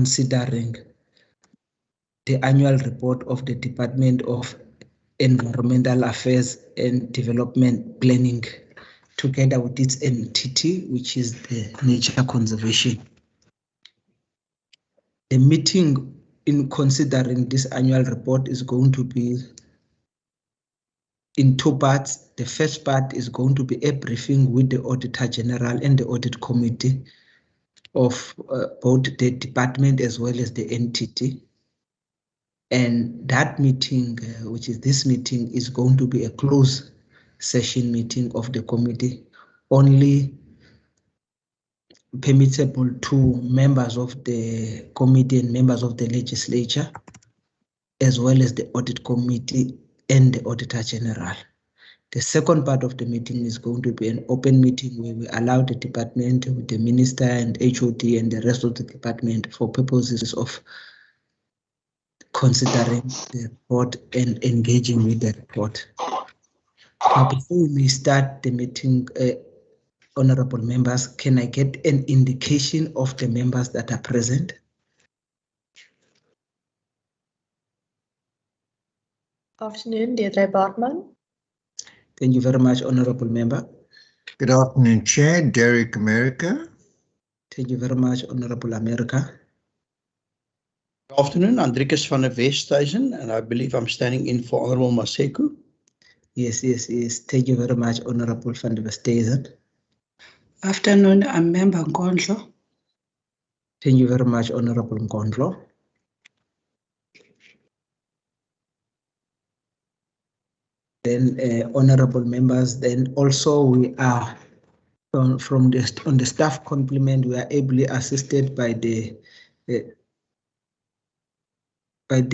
considering the annual report of the Department of Environmental Affairs and Development Planning, together with its entity, which is the Nature Conservation. The meeting in considering this annual report is going to be in two parts. The first part is going to be a briefing with the Auditor General and the Audit Committee of both the department as well as the entity. And that meeting, which is this meeting, is going to be a closed session meeting of the committee, only permissible to members of the committee and members of the legislature, as well as the audit committee and the Auditor General. The second part of the meeting is going to be an open meeting where we allow the department with the minister and HOD and the rest of the department for purposes of considering the report and engaging with the report. Now, before we may start the meeting, honorable members, can I get an indication of the members that are present? Afternoon, Deirdre Bartman. Thank you very much, honorable member. Good afternoon, Chair. Derek America. Thank you very much, honorable America. Good afternoon, Andrikus van der Westhuizen, and I believe I'm standing in for Honorable Maseko. Yes. Thank you very much, honorable van der Westhuizen. Afternoon, I'm Member Nkondlo. Thank you very much, honorable Nkondlo. Then, honorable members, then also we are on the staff complement, we are ably assisted by the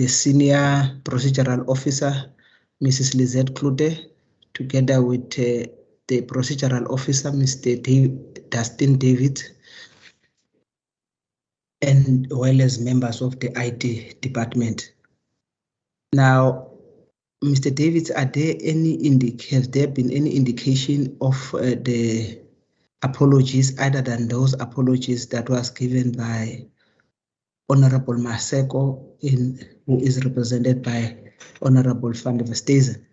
senior procedural officer, Mrs. Lizette Klute, together with the procedural officer, Mr. Dustin David, and well as members of the IT department. Now, Mr. Davids, have there been any indication of the apologies other than those apologies that was given by Honorable Maseko, who is represented by Honorable van der Westhuizen?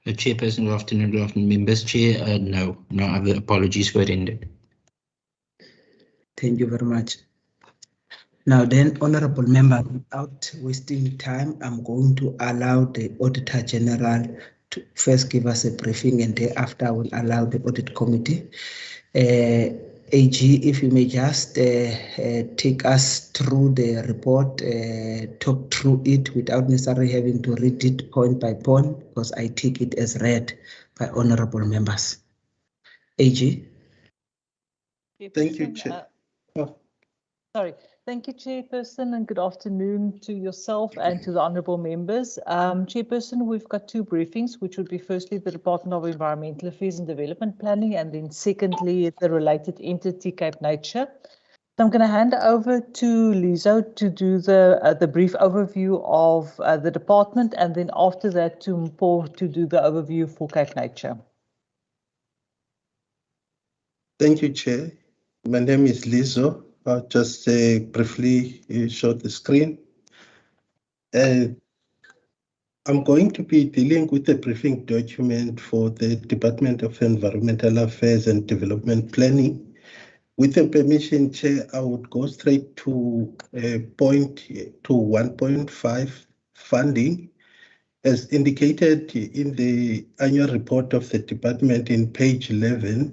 Chairperson, good afternoon, members. Chair, no other apologies were rendered. Thank you very much. Now then, honorable member, without wasting time, I'm going to allow the Auditor General to first give us a briefing, and thereafter I will allow the Audit Committee. AG, if you may just take us through the report, talk through it without necessarily having to read it point by point, because I take it as read by honorable members. AG. Thank you, Chair. Sorry. Thank you, Chairperson, and good afternoon to yourself and to the honourable members. Chairperson, we've got two briefings, which would be firstly the Department of Environmental Affairs and Development Planning, and then secondly the related entity, Cape Nature. So I'm going to hand over to Lizo to do the brief overview of the department, and then after that to Mpho to do the overview for Cape Nature. Thank you, Chair. My name is Lizo. I'll just briefly show the screen. I'm going to be dealing with a briefing document for the Department of Environmental Affairs and Development Planning. With the permission, Chair, I would go straight to point to 1.5 funding. As indicated in the annual report of the department in page 11,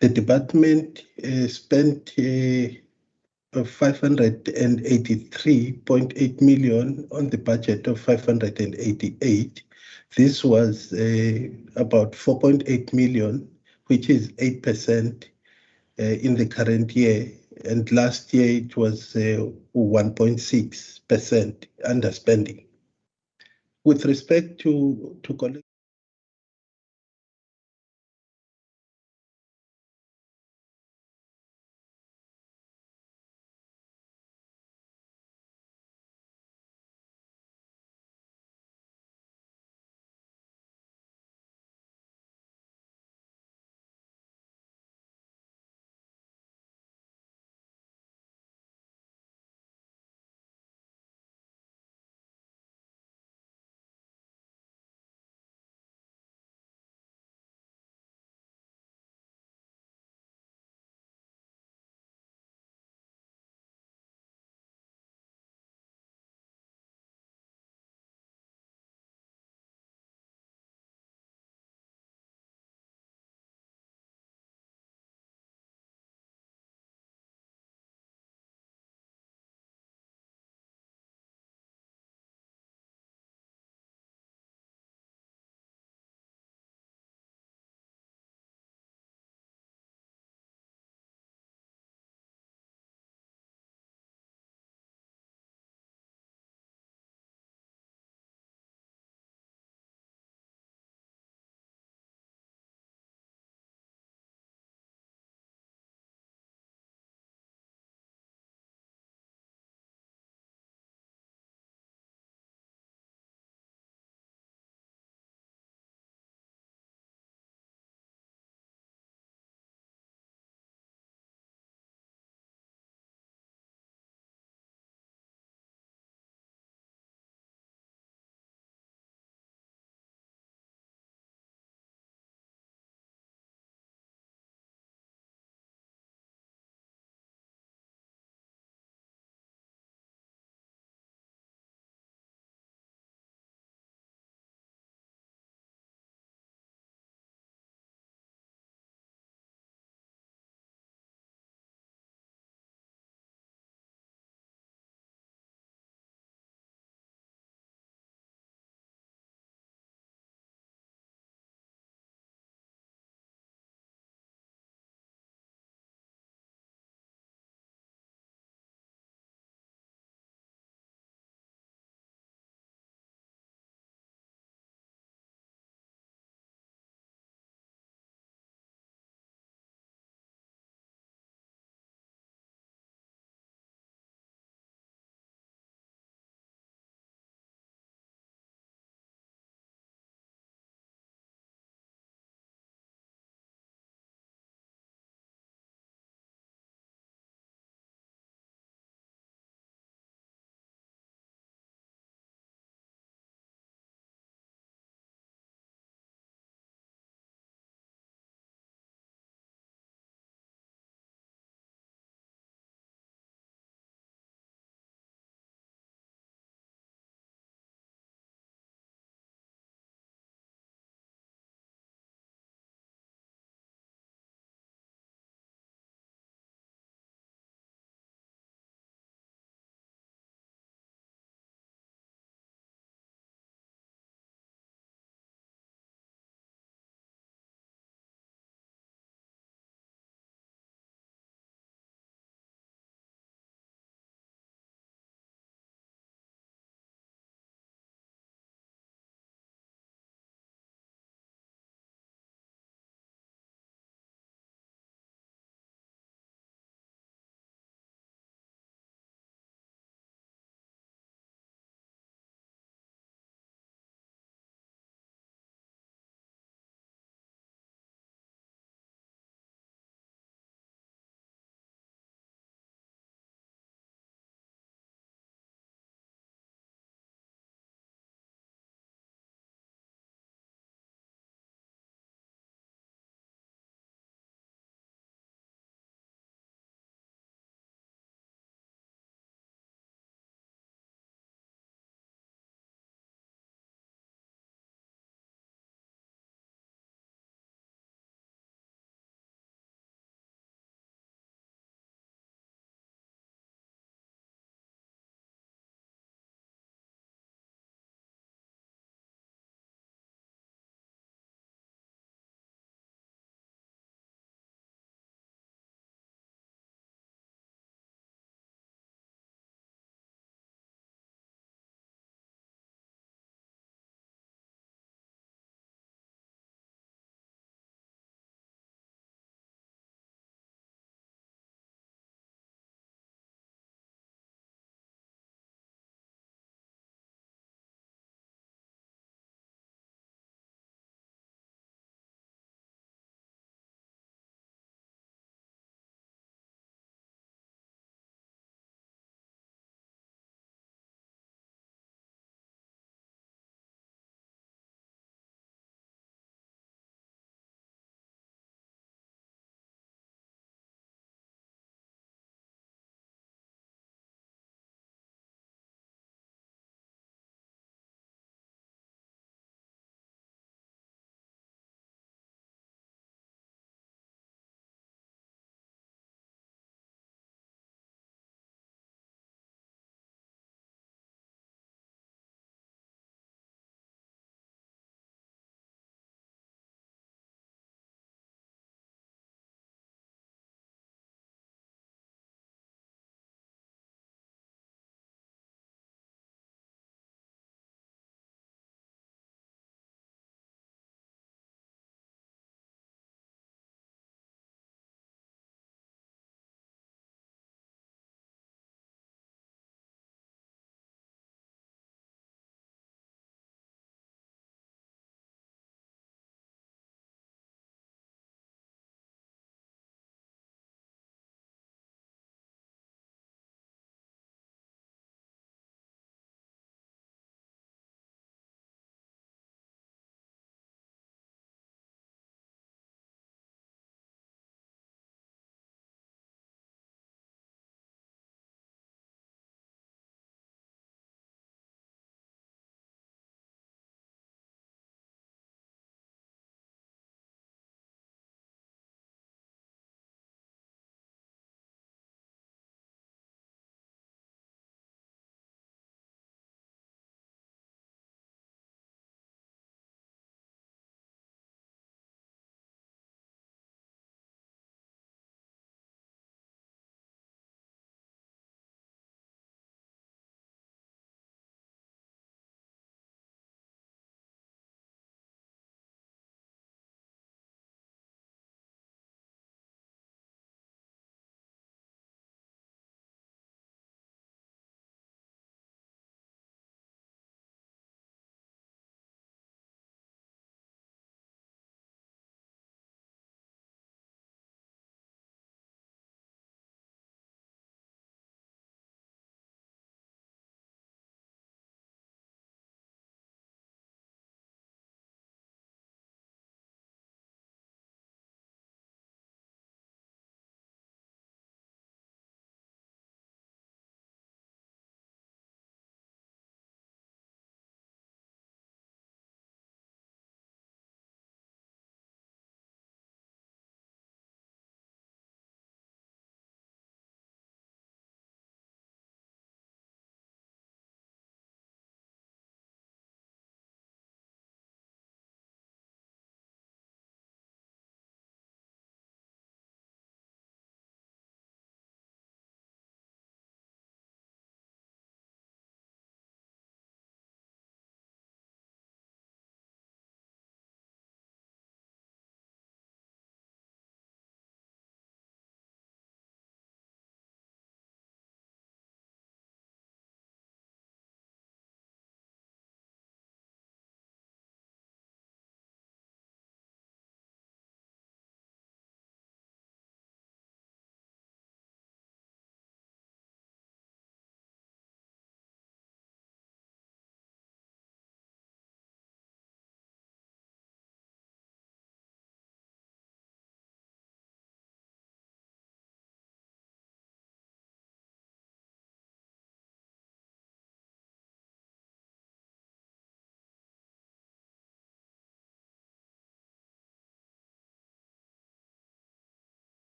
the department spent 583.8 million on the budget of 588. This was about 4.8 million, which is 8% in the current year. And last year it was 1.6% underspending. With respect to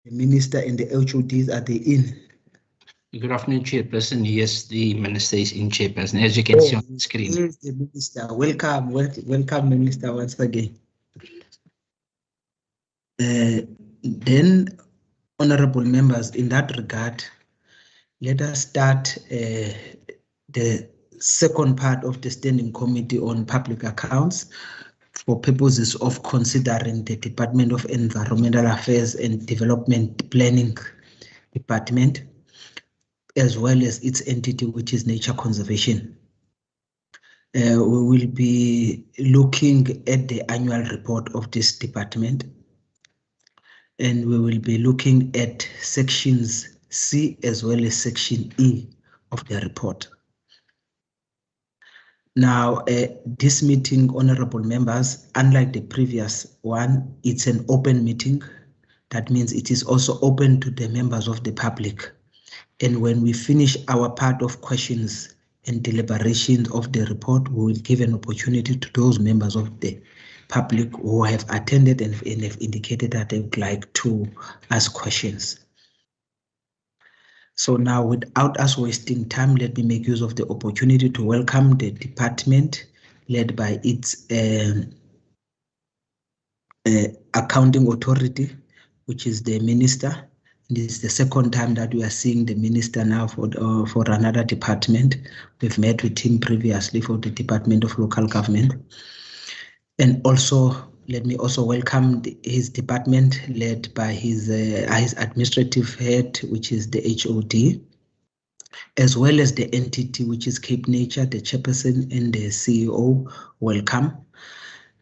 The minister and the HODs, are they in? Good afternoon, Chairperson. Yes, the Minister is in, Chairperson, as you can see on the screen. Here's the minister. Welcome, welcome, Minister, once again. Then, honorable members, in that regard, let us start the second part of the Standing Committee on Public Accounts for purposes of considering the Department of Environmental Affairs and Development Planning Department, as well as its entity, which is Nature Conservation. We will be looking at the annual report of this department, and we will be looking at sections C as well as section E of the report. Now, this meeting, honorable members, unlike the previous one, it's an open meeting. That means it is also open to the members of the public. And when we finish our part of questions and deliberations of the report, we will give an opportunity to those members of the public who have attended and have indicated that they would like to ask questions. So now, without us wasting time, let me make use of the opportunity to welcome the department led by its accounting authority, which is the minister. This is the second time that we are seeing the minister now for another department. We've met with him previously for the Department of Local Government. And also, let me also welcome his department led by his administrative head, which is the HOD, as well as the entity, which is Cape Nature, the chairperson and the CEO. Welcome.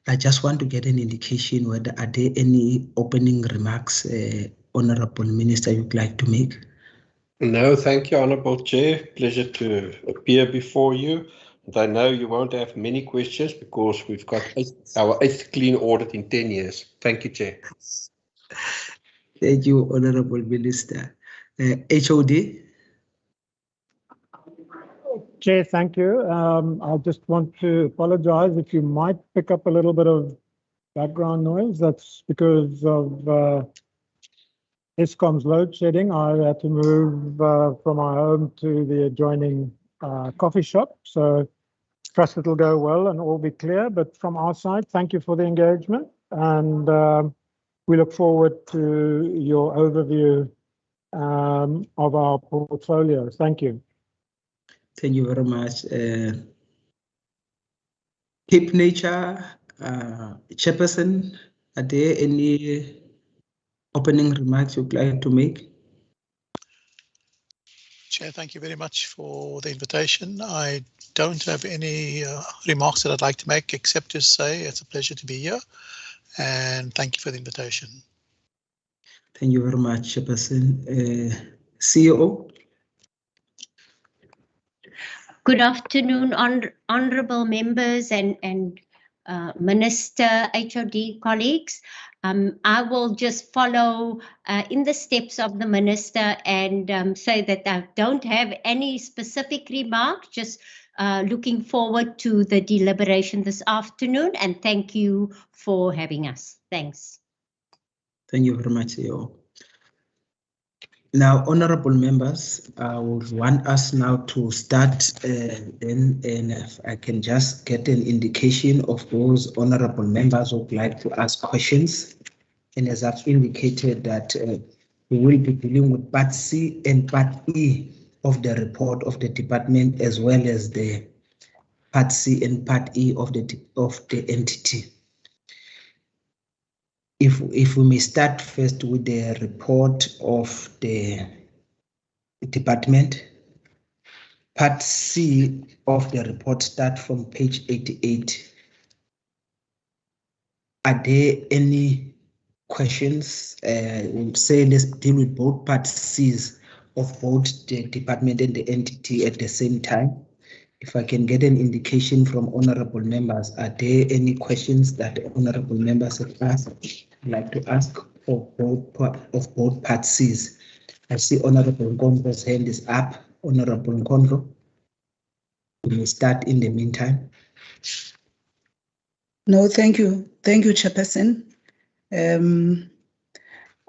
I just want to get an indication whether are there any opening remarks, Honorable Minister, you'd like to make? No, thank you, Honourable Chair. Pleasure to appear before you. And I know you won't have many questions because we've got our 8th clean audit in 10 years. Thank you, Chair. Thank you, Honorable Minister. HOD? Chair, thank you. I just want to apologize if you might pick up a little bit of background noise. That's because of Eskom's load shedding. I had to move from my home to the adjoining coffee shop. So trust it'll go well and all be clear. But from our side, thank you for the engagement. And we look forward to your overview of our portfolio. Thank you. Thank you very much. Cape Nature, Chairperson, are there any opening remarks you'd like to make? Chair, thank you very much for the invitation. I don't have any remarks that I'd like to make except to say it's a pleasure to be here and thank you for the invitation. Thank you very much, Chairperson. CEO? Good afternoon, honourable members and Minister, HOD colleagues. I will just follow in the steps of the Minister and say that I don't have any specific remarks, just looking forward to the deliberation this afternoon, and thank you for having us. Thanks. Thank you very much, CEO. Now, honorable members, I would want us now to start then, and if I can just get an indication of those honorable members who would like to ask questions. And as I've indicated that we will be dealing with Part C and Part E of the report of the department, as well as the Part C and Part E of the entity. If we may start first with the report of the department. Part C of the report start from page 88. Are there any questions? We'll say let's deal with both Part C's of both the department and the entity at the same time. If I can get an indication from honorable members, are there any questions that honorable members have asked, like to ask of both Part C's? I see Honorable Nkondlo's hand is up. Honorable Nkondlo, we may start in the meantime. No, thank you. Thank you, Chairperson.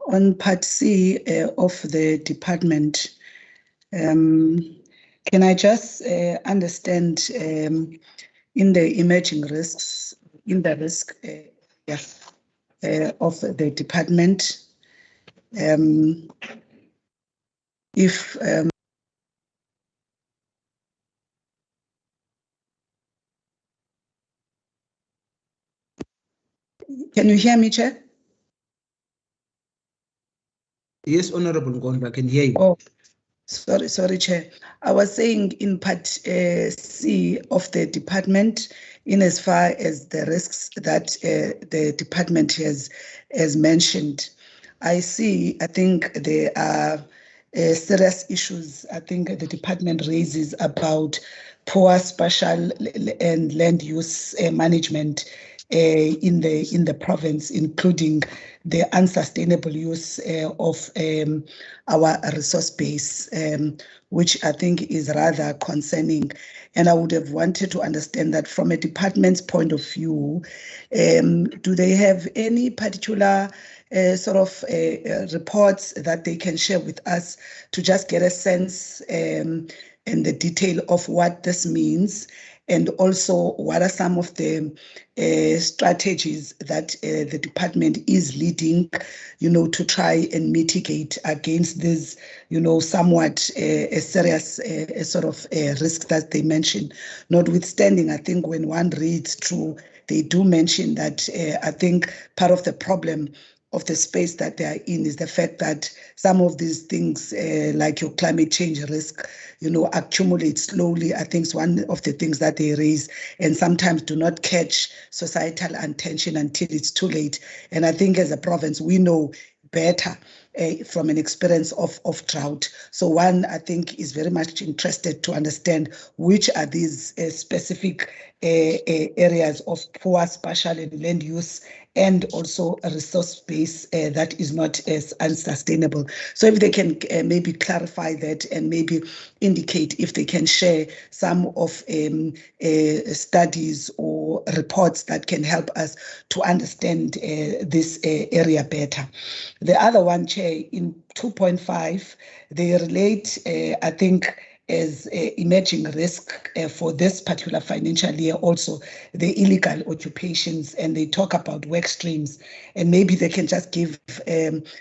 On Part C of the department, can I just understand in the emerging risks, in the risk of the department, if can you hear me, Chair? Yes, Honorable Ngondlo, I can hear you. Oh, sorry, Chair. I was saying in Part C of the department, in as far as the risks that the department has mentioned, I think there are serious issues I think the department raises about poor spatial and land use management in the province, including the unsustainable use of our resource base, which I think is rather concerning. And I would have wanted to understand that from a department's point of view, do they have any particular sort of reports that they can share with us to just get a sense and the detail of what this means, and also what are some of the strategies that the department is leading, to try and mitigate against this, somewhat serious sort of risk that they mention. Notwithstanding, I think when one reads through, they do mention that I think part of the problem of the space that they are in is the fact that some of these things, like your climate change risk, accumulate slowly. I think it's one of the things that they raise, and sometimes do not catch societal attention until it's too late. And I think as a province, we know better from an experience of drought. So one, I think, is very much interested to understand which are these specific areas of poor spatial and land use, and also a resource base that is not as unsustainable. So if they can maybe clarify that and maybe indicate if they can share some of studies or reports that can help us to understand this area better. The other one, Chair, in 2.5, they relate, I think, as emerging risk for this particular financial year, also the illegal occupations, and they talk about work streams, and maybe they can just give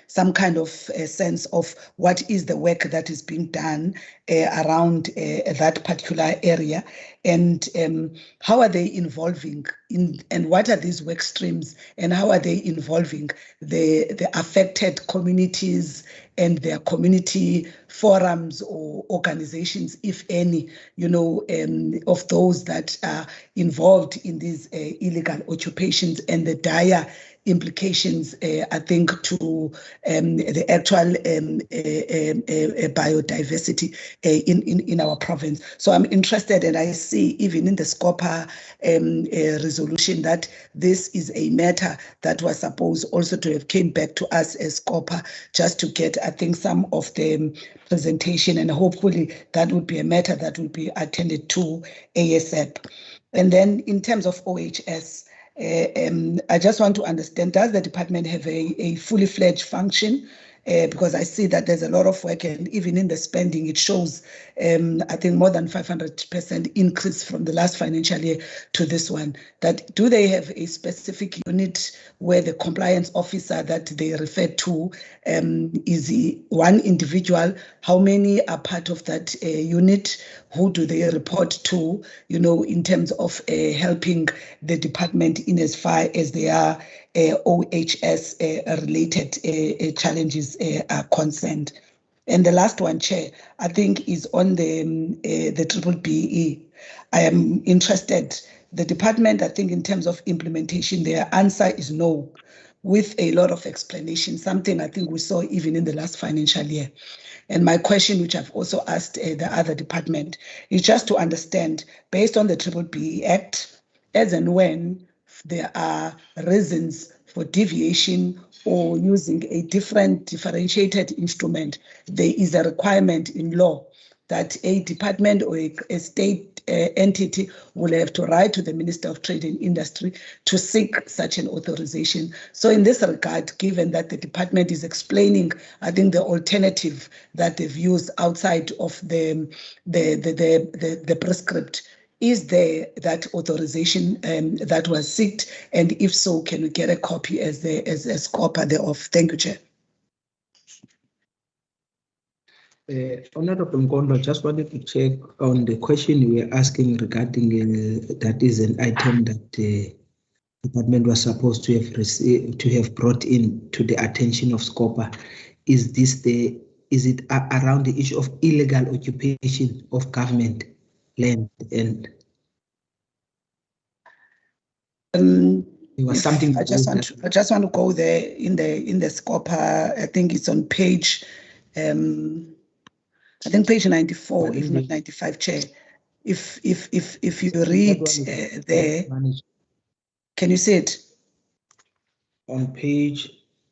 some kind of sense of what is the work that is being done around that particular area, and how are they involving in, and what are these work streams, and how are they involving the affected communities and their community forums or organizations, if any, of those that are involved in these illegal occupations, and the dire implications, I think, to the actual biodiversity in our province. So I'm interested, and I see even in the SCOPA resolution that this is a matter that was supposed also to have came back to us as SCOPA, just to get, I think, some of the presentation, and hopefully that would be a matter that will be attended to ASAP. And then in terms of OHS, I just want to understand, does the department have a fully fledged function? Because I see that there's a lot of work, and even in the spending, it shows, I think, more than 500% increase from the last financial year to this one. That do they have a specific unit where the compliance officer that they refer to is one individual? How many are part of that unit? Who do they report to, in terms of helping the department in as far as they are OHS related challenges are concerned? And the last one, Chair, I think is on the triple BE. I am interested. The department, I think, in terms of implementation, their answer is no, with a lot of explanation, something I think we saw even in the last financial year. And my question, which I've also asked the other department, is just to understand, based on the Triple B Act, as and when there are reasons for deviation or using a differentiated instrument, there is a requirement in law that a department or a state entity will have to write to the Minister of Trade and Industry to seek such an authorization. So in this regard, given that the department is explaining, I think, the alternative that they've used outside of the prescript, is there that authorization that was sought? And if so, can we get a copy as copy thereof? Thank you, Chair. Honorable Nkondo, just wanted to check on the question you were asking regarding that is an item that the department was supposed to have received, to have brought in to the attention of SCOPA. Is it around the issue of illegal occupation of government land? And there was something. I just want to go there in the SCOPA. I think it's on page. I think page 94, if not 95, Chair. If you read there, can you see it? On page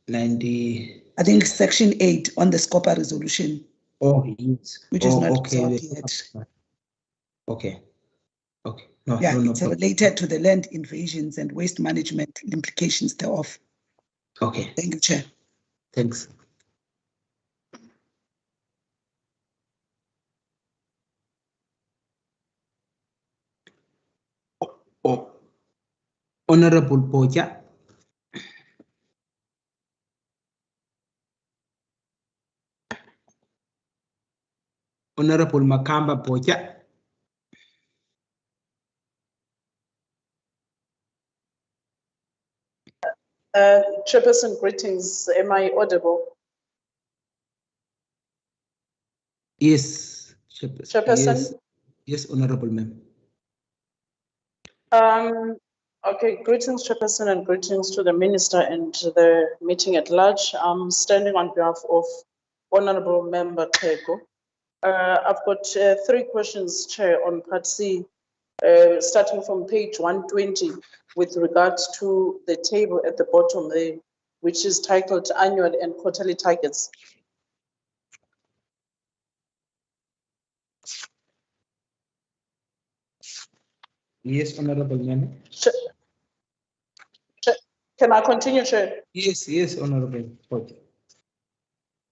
90. I think section 8 on the SCOPA resolution. Oh, yes. Which is not okay. yet. Okay. Okay. No, yeah, no, it's related to the land invasions and waste management implications thereof. Okay. Thank you, Chair. Thanks. Oh, Honorable Boja. Honorable Makamba Boja. Chairperson, greetings. Am I audible? Yes, Chairperson. Yes, Honorable Ma'am. Okay, greetings, Chairperson, and greetings to the Minister and to the meeting at large. I'm standing on behalf of Honorable Member Teko. I've got 3 questions, Chair, on Part C, starting from page 120 with regards to the table at the bottom there, which is titled Annual and Quarterly Targets. Yes, Honorable Ma'am. Can I continue, Chair? Yes, Honorable Boja.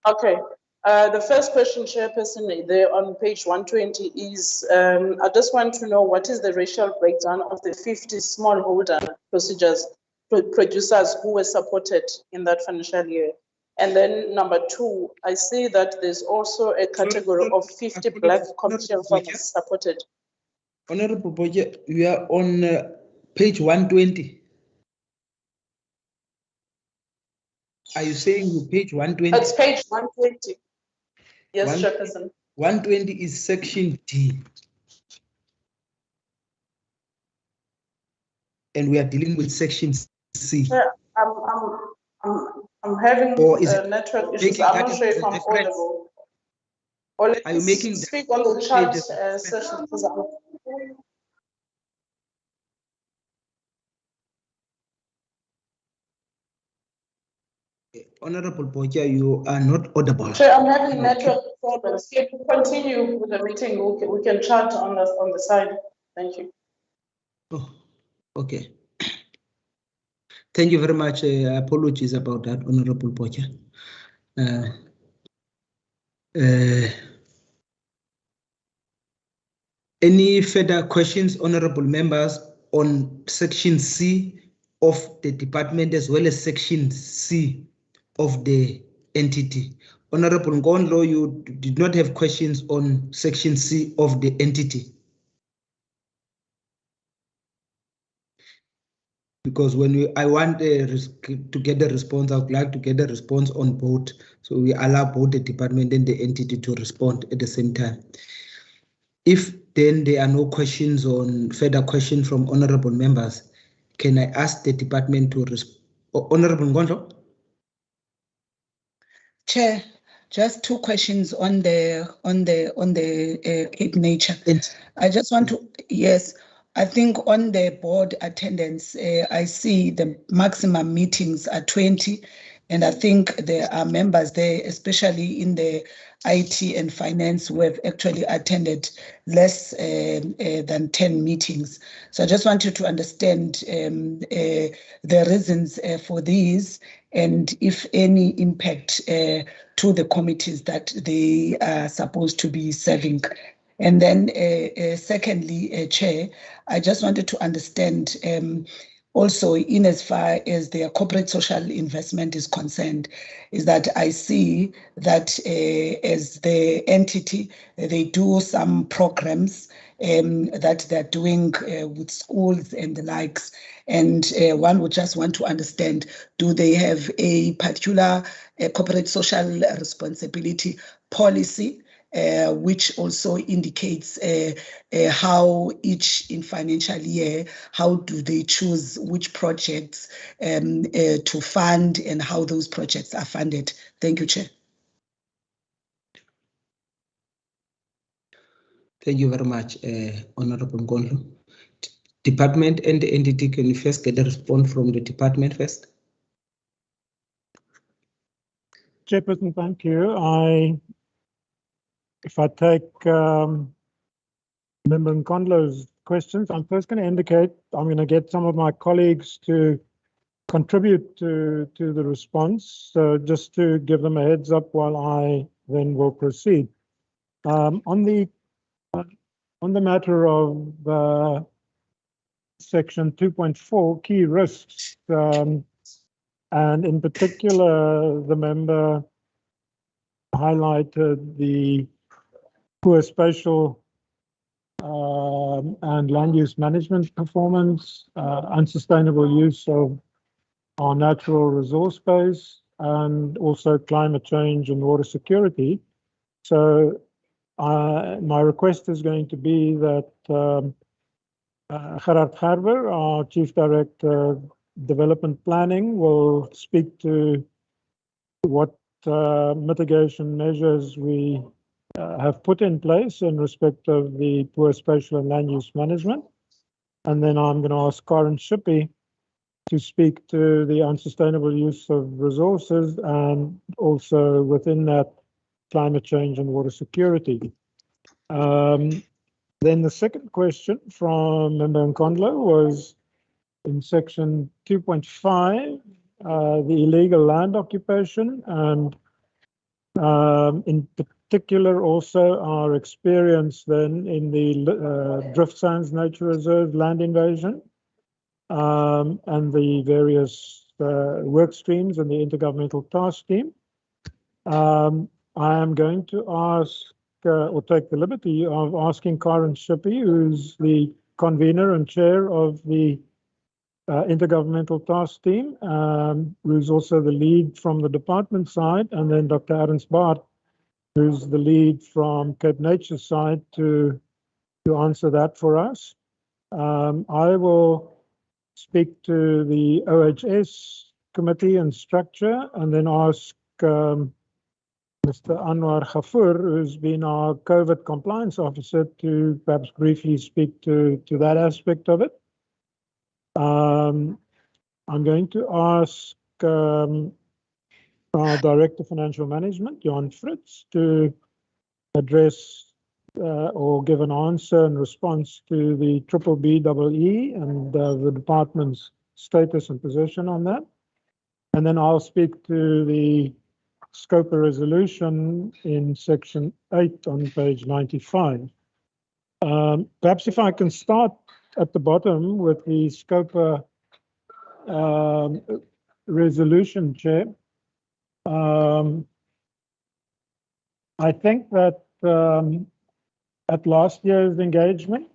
Okay. The first question, Chairperson, there on page 120 is, I just want to know what is the racial breakdown of the 50 smallholder producers who were supported in that financial year. And then number 2, I see that there's also a category of 50 black commercial farmers supported. Honorable Boja, we are on page 120. Are you saying page 120? It's page 120. Yes, Chairperson. 120 is section D. And we are dealing with section C. Yeah, I'm having network issues. I'm not sure if I'm audible. Or are you making speak on the chat session? Honorable Boja, you are not audible. Sure, I'm having network problems. Can you continue with the meeting? We can chat on the side. Thank you. Oh, okay. Thank you very much. Apologies about that, Honorable Boja. Any further questions, honorable members, on section C of the department as well as section C of the entity? Honorable Nkondo, you did not have questions on section C of the entity. Because when I want to get a response, I would like to get a response on both. So we allow both the department and the entity to respond at the same time. If then there are no questions on further questions from honorable members, can I ask the department to respond? Honorable Nkondo? Chair, just 2 questions on the aid nature. I just want to, yes, I think on the board attendance, I see the maximum meetings are 20, and I think there are members there, especially in the IT and Finance who have actually attended less than 10 meetings. So I just wanted to understand the reasons for these and if any impact to the committees that they are supposed to be serving. And then secondly, Chair, I just wanted to understand also in as far as their corporate social investment is concerned, is that I see that as the entity, they do some programs that they're doing with schools and the likes. And one would just want to understand, do they have a particular corporate social responsibility policy which also indicates how each in financial year, how do they choose which projects to fund and how those projects are funded. Thank you, Chair. Thank you very much, Honorable Nkondlo. Department and the entity, can you first get a response from the department first? Chairperson, thank you. If I take Member Nkondlo's questions, I'm first going to indicate I'm going to get some of my colleagues to contribute to the response. So just to give them a heads up while I then will proceed. On the matter of section 2.4 key risks, and in particular, the member highlighted the poor spatial and land use management performance, unsustainable use of our natural resource base, and also climate change and water security. So my request is going to be that Gerard Gerber, our Chief Director Development Planning, will speak to what mitigation measures we have put in place in respect of the poor spatial and land use management. And then I'm going to ask Karen Shippey to speak to the unsustainable use of resources and also within that climate change and water security. Then the second question from Member Nkondlo was in section 2.5, the illegal land occupation, and in particular also our experience then in the Drift Sands Nature Reserve land invasion, and the various work streams and the intergovernmental task team. I am going to ask or take the liberty of asking Karen Shippey, who's the convener and chair of the intergovernmental task team, who's also the lead from the department side, and then Dr. Ernst Baart, who's the lead from Cape Nature side, to answer that for us. I will speak to the OHS committee and structure, and then ask Mr. Anwar Ghafoor, who's been our COVID compliance officer, to perhaps briefly speak to that aspect of it. I'm going to ask our Director of Financial Management, Jan Fritz, to address or give an answer in response to the BBBEE and the department's status and position on that. And then I'll speak to the SCOPA resolution in section 8 on page 95. Perhaps if I can start at the bottom with the SCOPA resolution, Chair. I think that at last year's engagement,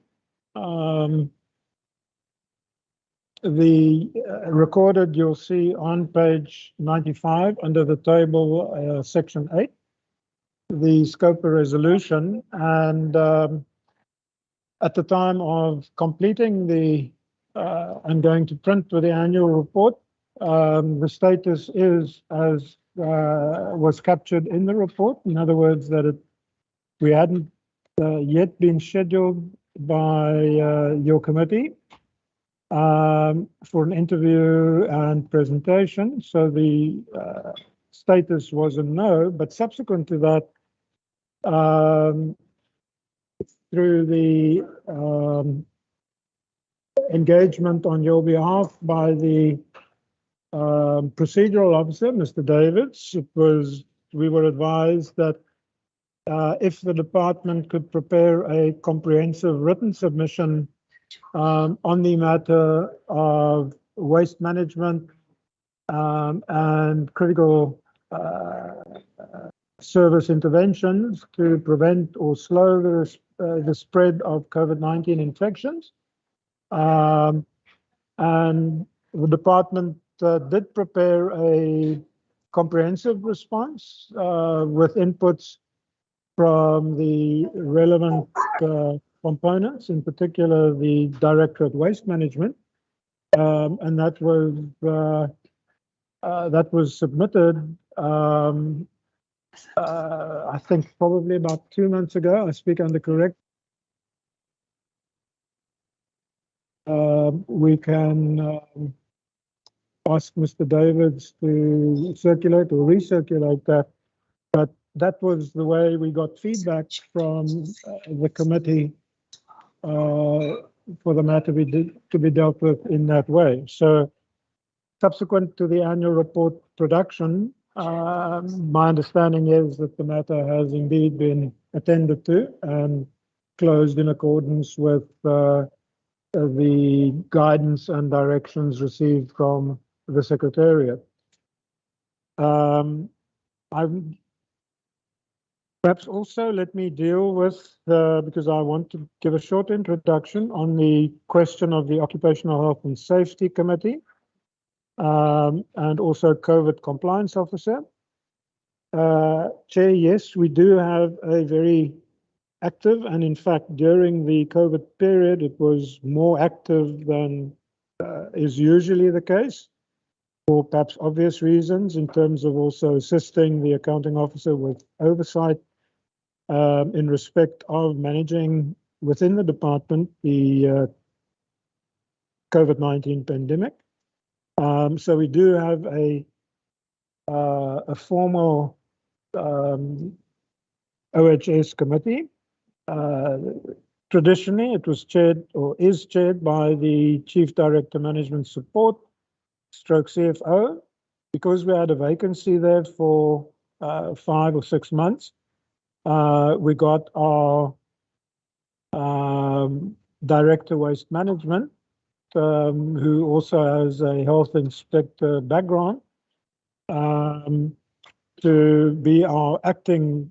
the recorded, you'll see on page 95 under the table section 8, the SCOPA resolution, and at the time of completing the and going to print with the annual report, the status is as was captured in the report. In other words, that we hadn't yet been scheduled by your committee for an interview and presentation. So the status was a no, but subsequent to that, through the engagement on your behalf by the procedural officer, Mr. Davids. We were advised that if the department could prepare a comprehensive written submission on the matter of waste management and critical service interventions to prevent or slow the spread of COVID-19 infections. And the department did prepare a comprehensive response with inputs from the relevant components, in particular the Directorate Waste Management, and that was submitted. I think probably about 2 months ago. I speak under correct. We can ask Mr. Davids to circulate or recirculate that, but that was the way we got feedback from the committee for the matter to be dealt with in that way. So subsequent to the annual report production, my understanding is that the matter has indeed been attended to and closed in accordance with the guidance and directions received from the Secretariat. Perhaps also let me deal with, because I want to give a short introduction on the question of the Occupational Health and Safety Committee and also COVID Compliance Officer. Chair, yes, we do have a very active, and in fact, during the COVID period, it was more active than is usually the case, for perhaps obvious reasons, in terms of also assisting the accounting officer with oversight in respect of managing within the department the COVID-19 pandemic. So we do have a formal OHS committee. Traditionally, it was chaired or is chaired by the Chief Director Management Support, stroke CFO. Because we had a vacancy there for 5 or 6 months, we got our Director Waste Management, who also has a health inspector background, to be our acting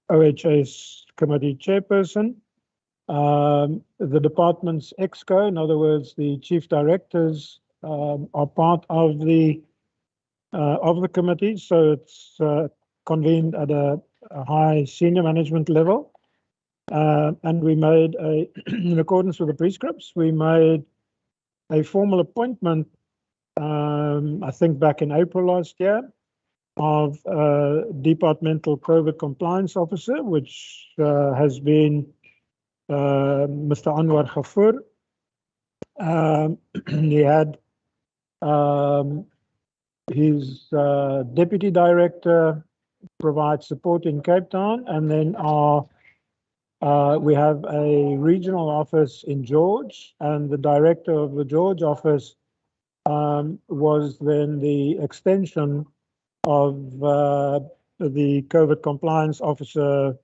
OHS committee chairperson. The department's EXCO, in other words, the chief directors, are part of the committee, so it's convened at a high senior management level. And we made in accordance with the prescripts, we made a formal appointment, I think back in April last year, of departmental COVID compliance officer, which has been Mr. Anwar Ghafoor. He had his deputy director provide support in Cape Town, and then we have a regional office in George, and the director of the George office was then the extension of the COVID compliance officer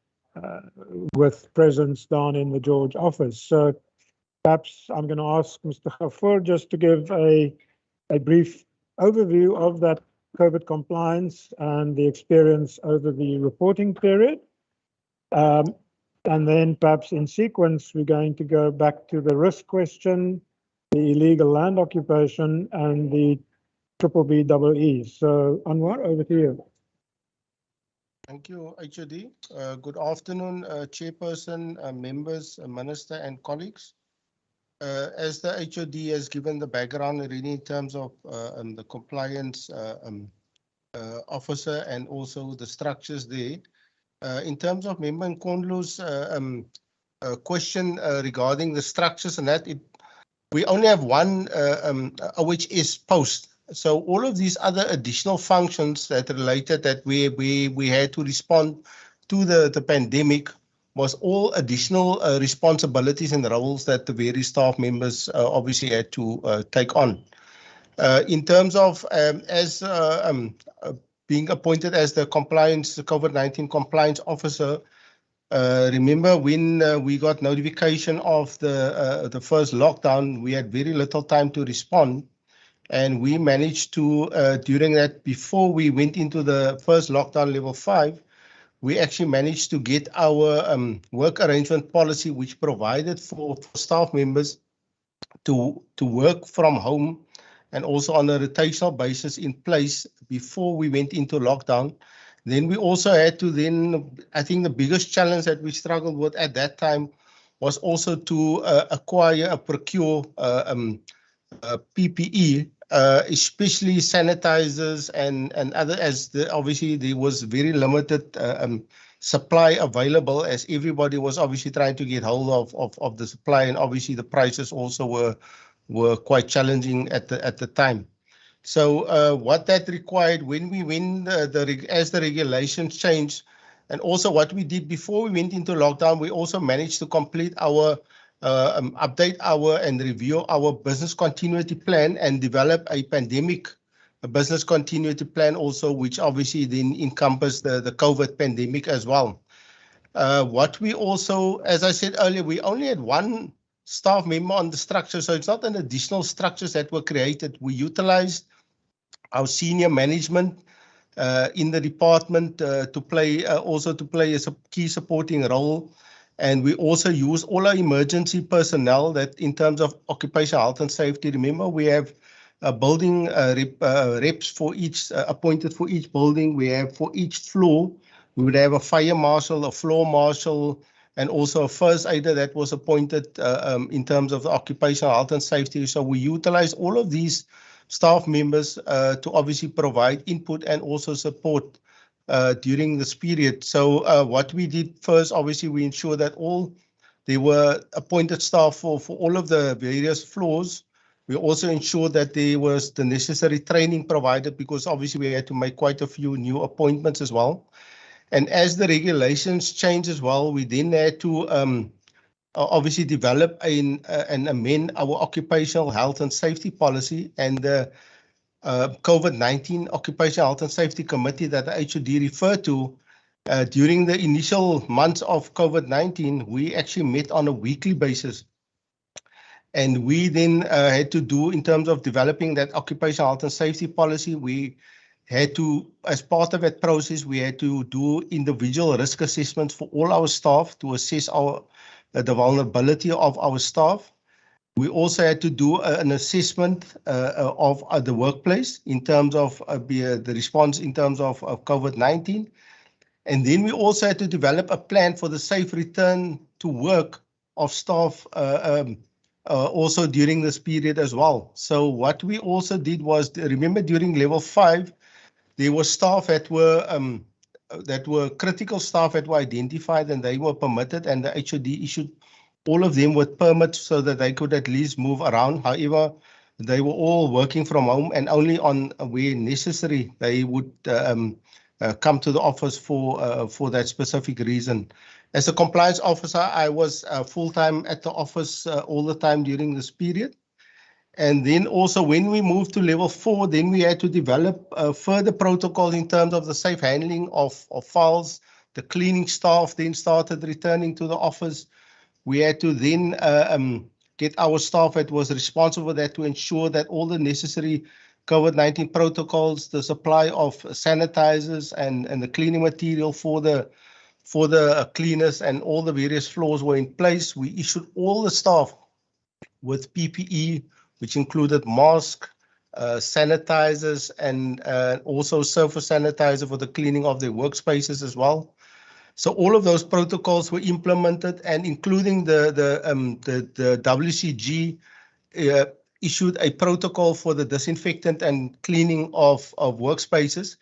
with presence down in the George office. So perhaps I'm going to ask Mr. Ghafoor just to give a brief overview of that COVID compliance and the experience over the reporting period. And then perhaps in sequence, we're going to go back to the risk question, the illegal land occupation, and the BBBEE. So Anwar, over to you. Thank you, HOD. Good afternoon, Chairperson, members, Minister, and colleagues. As the HOD has given the background really in terms of the compliance officer and also the structures there. In terms of Member Nkondlu's question regarding the structures and that, we only have one which is post. So all of these other additional functions that related that we had to respond to the pandemic was all additional responsibilities and roles that the various staff members obviously had to take on. In terms of being appointed as the COVID-19 compliance officer, remember when we got notification of the first lockdown, we had very little time to respond. And we managed to, during that, before we went into the first lockdown level 5, we actually managed to get our work arrangement policy, which provided for staff members to work from home and also on a rotational basis in place before we went into lockdown. Then we also had to I think the biggest challenge that we struggled with at that time was also to acquire, procure PPE, especially sanitizers and other, obviously there was very limited supply available, as everybody was obviously trying to get hold of the supply, and obviously the prices also were quite challenging at the time. So what that required as the regulations changed, and also what we did before we went into lockdown, we also managed to complete our update and review our business continuity plan and develop a business continuity plan also, which obviously then encompassed the COVID pandemic as well. What we also, as I said earlier, we only had one staff member on the structure, so it's not an additional structures that were created. We utilized our senior management in the department to play a key supporting role. And we also use all our emergency personnel that in terms of occupational health and safety. Remember, we have building reps for each appointed for each building. We have for each floor, we would have a fire marshal, a floor marshal, and also a first aider that was appointed in terms of occupational health and safety. So we utilize all of these staff members to obviously provide input and also support during this period. So what we did first, obviously, we ensured that there were appointed staff for all of the various floors. We also ensured that there was the necessary training provided, because obviously we had to make quite a few new appointments as well. And as the regulations changed as well, we then had to obviously develop and amend our occupational health and safety policy, and the COVID-19 Occupational Health and Safety Committee that the HOD referred to. During the initial months of COVID-19, we actually met on a weekly basis. And we then had to do, in terms of developing that occupational health and safety policy, we had to, as part of that process, we had to do individual risk assessments for all our staff to assess the vulnerability of our staff. We also had to do an assessment of the workplace in terms of the response in terms of COVID-19. And then we also had to develop a plan for the safe return to work of staff also during this period as well. So what we also did was, remember during level 5, there were staff that were critical staff that were identified and they were permitted, and the HOD issued all of them with permits so that they could at least move around. However, they were all working from home, and only on where necessary they would come to the office for that specific reason. As a compliance officer, I was full-time at the office all the time during this period. And then also when we moved to level 4, then we had to develop further protocols in terms of the safe handling of files. The cleaning staff then started returning to the office. We had to then get our staff that was responsible for that to ensure that all the necessary COVID-19 protocols, the supply of sanitizers and the cleaning material for the cleaners and all the various floors were in place. We issued all the staff with PPE, which included masks, sanitizers, and also surface sanitizer for the cleaning of their workspaces as well. So all of those protocols were implemented, and including the WCG issued a protocol for the disinfectant and cleaning of workspaces.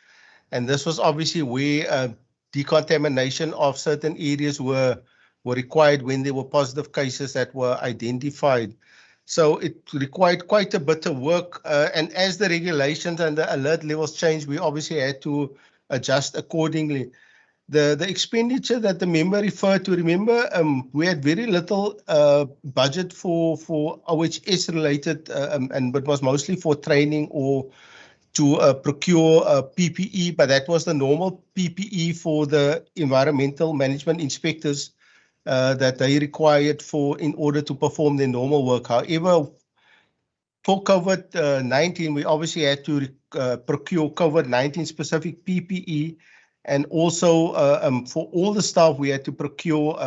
And this was obviously where decontamination of certain areas were required when there were positive cases that were identified. So it required quite a bit of work. And as the regulations and the alert levels changed, we obviously had to adjust accordingly. The expenditure that the member referred to, remember, we had very little budget for OHS related, but it was mostly for training or to procure PPE, but that was the normal PPE for the environmental management inspectors that they required in order to perform their normal work. However, for COVID-19, we obviously had to procure COVID-19 specific PPE, and also for all the staff, we had to procure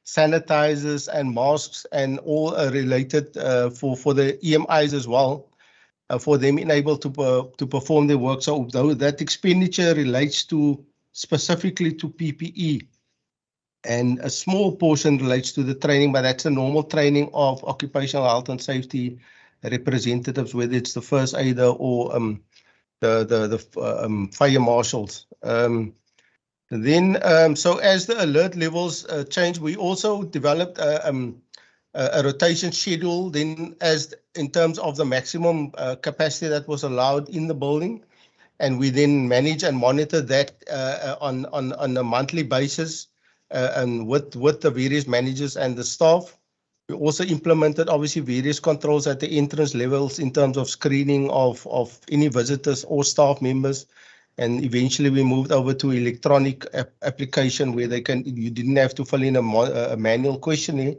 sanitizers and masks and all related for the EMIs as well, for them able to perform their work. So that expenditure relates specifically to PPE. And a small portion relates to the training, but that's a normal training of occupational health and safety representatives, whether it's the first aider or the fire marshals. So as the alert levels change, we also developed a rotation schedule. Then, as in terms of the maximum capacity that was allowed in the building, and we then manage and monitor that on a monthly basis. And with the various managers and the staff. We also implemented obviously various controls at the entrance levels in terms of screening of any visitors or staff members. And eventually we moved over to electronic application where you didn't have to fill in a manual questionnaire.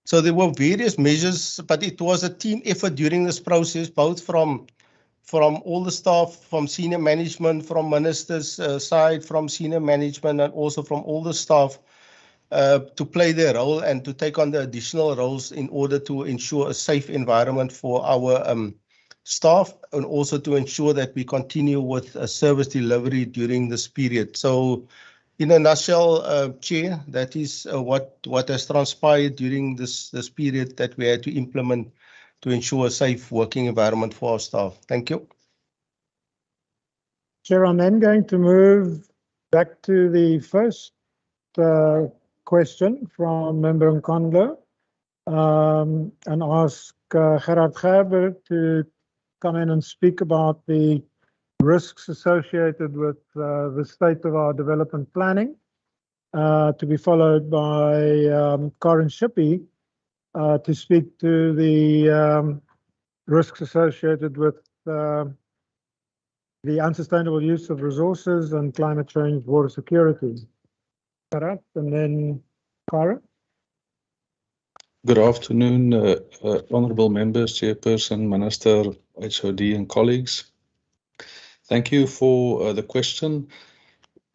So there were various measures, but it was a team effort during this process, both from all the staff, from senior management, from ministers' side, from senior management, and also from all the staff to play their role and to take on the additional roles in order to ensure a safe environment for our staff, and also to ensure that we continue with service delivery during this period. So in a nutshell, Chair, that is what has transpired during this period that we had to implement to ensure a safe working environment for our staff. Thank you. Chair, I'm then going to move back to the first question from Member Nkondlo and ask Gerard Gerber to come in and speak about the risks associated with the state of our development planning, to be followed by Karen Shippey to speak to the risks associated with the unsustainable use of resources and climate change, water security. Gerard, and then Karen. Good afternoon, honourable members, Chairperson, Minister, HOD and colleagues. Thank you for the question.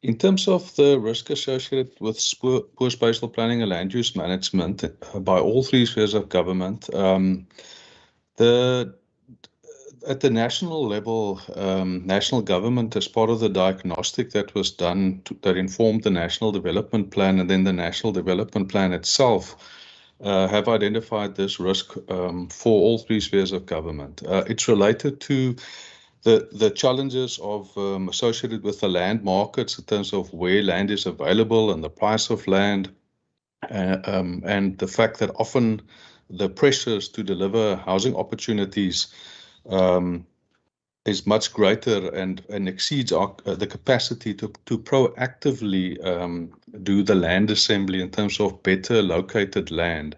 In terms of the risk associated with poor spatial planning and land use management by all three spheres of government, at the national level, national government, as part of the diagnostic that was done that informed the National Development Plan and then the National Development Plan itself, have identified this risk for all three spheres of government. It's related to the challenges of associated with the land markets in terms of where land is available and the price of land, and the fact that often the pressures to deliver housing opportunities is much greater and exceeds the capacity to proactively do the land assembly in terms of better located land.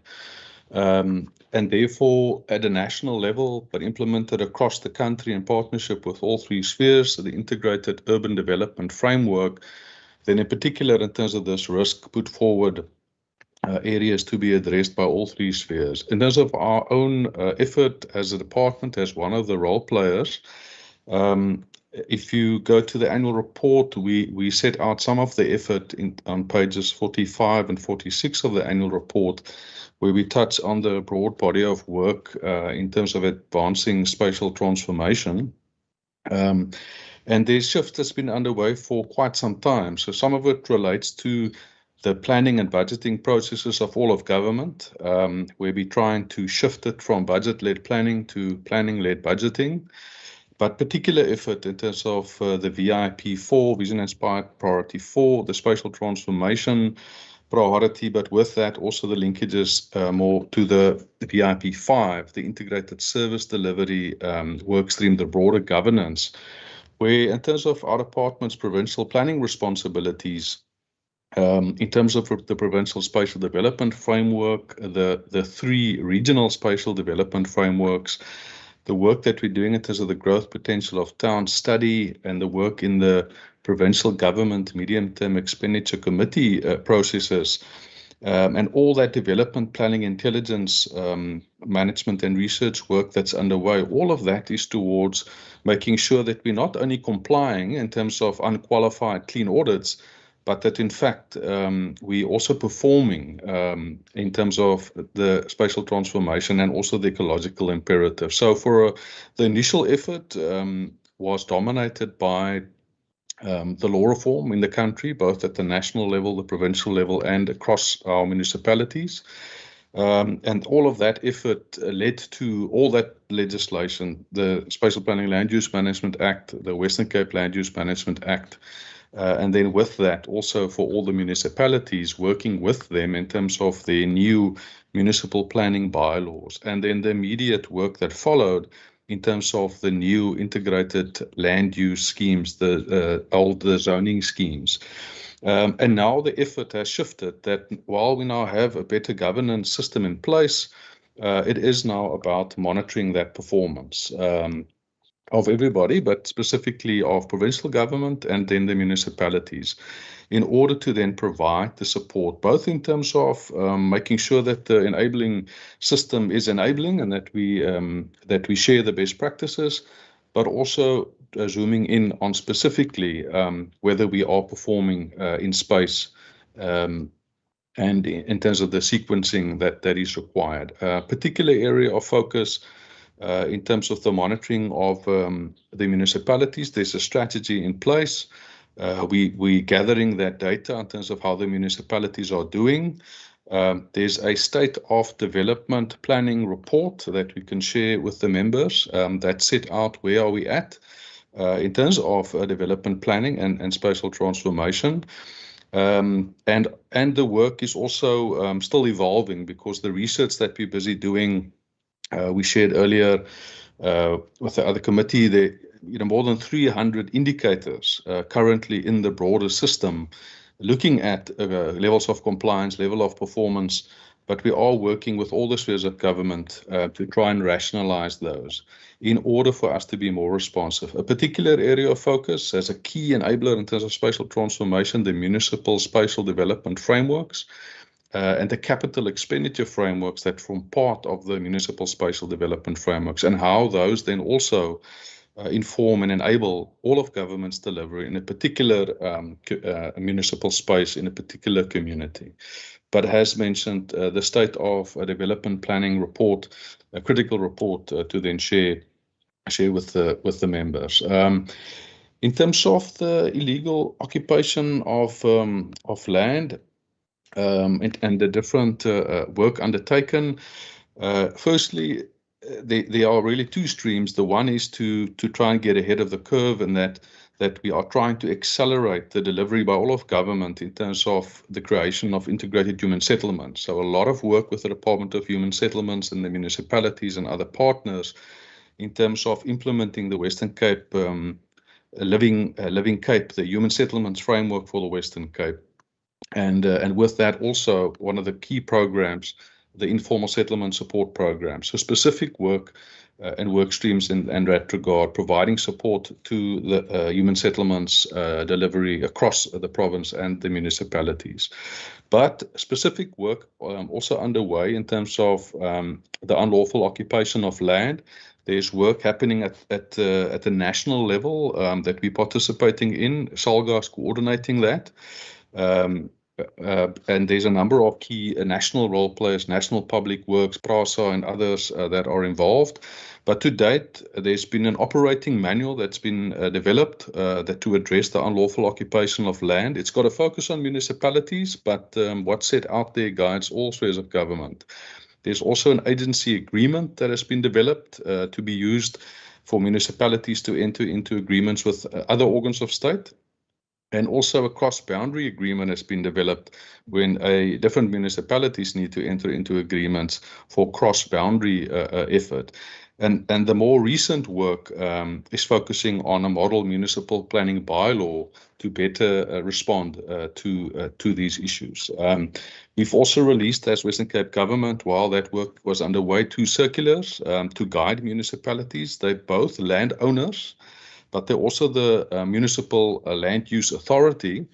And therefore, at a national level, but implemented across the country in partnership with all three spheres, the integrated urban development framework, then in particular in terms of this risk, put forward areas to be addressed by all three spheres. In terms of our own effort as a department, as one of the role players, if you go to the annual report, we set out some of the effort on pages 45 and 46 of the annual report, where we touch on the broad body of work in terms of advancing spatial transformation. And there's shift that's been underway for quite some time. So some of it relates to the planning and budgeting processes of all of government, where we're trying to shift it from budget-led planning to planning-led budgeting. But particular effort in terms of the VIP4, Vision Inspired Priority 4, the spatial transformation priority, but with that also the linkages more to the VIP5, the integrated service delivery work stream, the broader governance, where in terms of our department's provincial planning responsibilities, In terms of the Provincial Spatial Development Framework, the 3 regional spatial development frameworks, the work that we're doing in terms of the growth potential of town study, and the work in the Provincial Government Medium-Term Expenditure Committee processes, and all that development planning, intelligence, management and research work that's underway, all of that is towards making sure that we're not only complying in terms of unqualified clean audits, but that in fact we also performing in terms of the spatial transformation and also the ecological imperative. So for the initial effort was dominated by the law reform in the country, both at the national level, the provincial level, and across our municipalities. And all of that effort led to all that legislation, the Spatial Planning Land Use Management Act, the Western Cape Land Use Management Act, and then with that also for all the municipalities, working with them in terms of their new municipal planning bylaws, and then the immediate work that followed in terms of the new integrated land use schemes, the zoning schemes. And now the effort has shifted that while we now have a better governance system in place, it is now about monitoring that performance of everybody, but specifically of provincial government and then the municipalities, in order to then provide the support, both in terms of making sure that the enabling system is enabling and that we share the best practices, but also zooming in on specifically whether we are performing in space and in terms of the sequencing that is required. A particular area of focus in terms of the monitoring of the municipalities, there's a strategy in place. We're gathering that data in terms of how the municipalities are doing. There's a state of development planning report that we can share with the members that set out where are we at in terms of development planning and spatial transformation. And the work is also still evolving, because the research that we're busy doing, we shared earlier with the other committee, there more than 300 indicators currently in the broader system, looking at levels of compliance, level of performance, but we are working with all the spheres of government to try and rationalize those in order for us to be more responsive. A particular area of focus as a key enabler in terms of spatial transformation, the municipal spatial development frameworks, and the capital expenditure frameworks that form part of the municipal spatial development frameworks, and how those then also inform and enable all of government's delivery in a particular municipal space in a particular community. But as mentioned, the state of development planning report, a critical report to then share with the members. In terms of the illegal occupation of land, and the different work undertaken. Firstly, there are really 2 streams. The one is to try and get ahead of the curve, and that we are trying to accelerate the delivery by all of government in terms of the creation of integrated human settlements. So a lot of work with the Department of Human Settlements and the municipalities and other partners in terms of implementing the Western Cape Living Cape, the human settlements framework for the Western Cape. And with that also one of the key programs, the informal settlement support program. So specific work and work streams in that regard, providing support to the human settlements delivery across the province and the municipalities. But specific work also underway in terms of the unlawful occupation of land. There's work happening at the national level that we're participating in. SALGA is coordinating that. And there's a number of key national role players, National Public Works, PRASA, and others that are involved. But to date, there's been an operating manual that's been developed that to address the unlawful occupation of land. It's got a focus on municipalities, but what's set out there guides all spheres of government. There's also an agency agreement that has been developed to be used for municipalities to enter into agreements with other organs of state. And also a cross-boundary agreement has been developed when different municipalities need to enter into agreements for cross-boundary effort. And the more recent work is focusing on a model municipal planning bylaw to better respond to these issues. We've also released, as Western Cape Government, while that work was underway, 2 circulars to guide municipalities. They're both landowners, but they're also the Municipal Land Use Authority,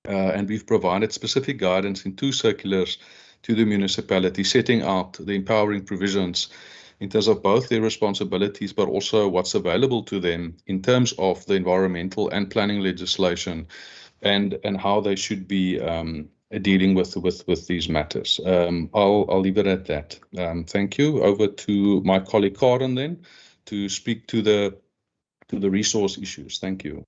and we've provided specific guidance in 2 circulars to the municipality, setting out the empowering provisions in terms of both their responsibilities, but also what's available to them in terms of the environmental and planning legislation, and how they should be dealing with these matters. I'll leave it at that. Thank you. Over to my colleague Karen then to speak to the resource issues. Thank you.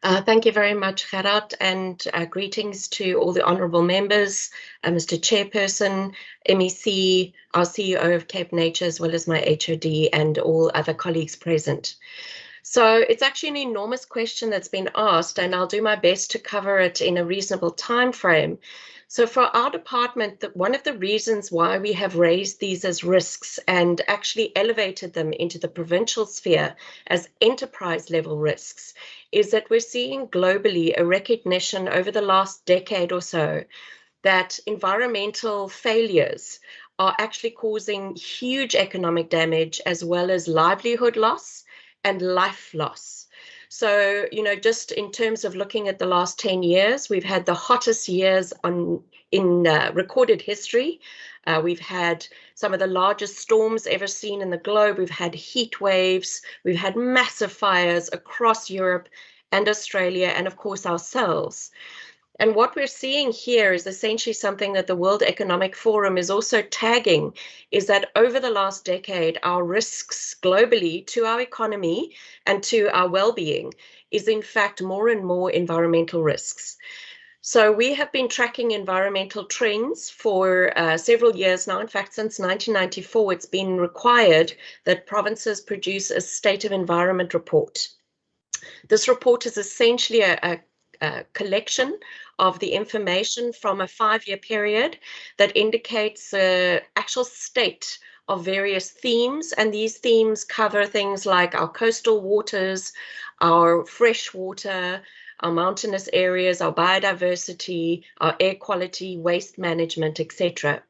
Thank you very much, Gerard, and greetings to all the honourable members, Mr. Chairperson, MEC, our CEO of Cape Nature, as well as my HOD and all other colleagues present. So it's actually an enormous question that's been asked, and I'll do my best to cover it in a reasonable time frame. So for our department, one of the reasons why we have raised these as risks and actually elevated them into the provincial sphere as enterprise level risks is that we're seeing globally a recognition over the last decade or so that environmental failures are actually causing huge economic damage as well as livelihood loss and life loss. So, just in terms of looking at the last 10 years, we've had the hottest years in recorded history. We've had some of the largest storms ever seen in the globe. We've had heat waves. We've had massive fires across Europe and Australia, and of course ourselves. And what we're seeing here is essentially something that the World Economic Forum is also tagging, is that over the last decade, our risks globally to our economy and to our well-being is in fact more and more environmental risks. So we have been tracking environmental trends for several years now. In fact, since 1994, it's been required that provinces produce a State of Environment report. This report is essentially a collection of the information from a 5-year period that indicates the actual state of various themes, and these themes cover things like our coastal waters, our fresh water, our mountainous areas, our biodiversity, our air quality, waste management, etc.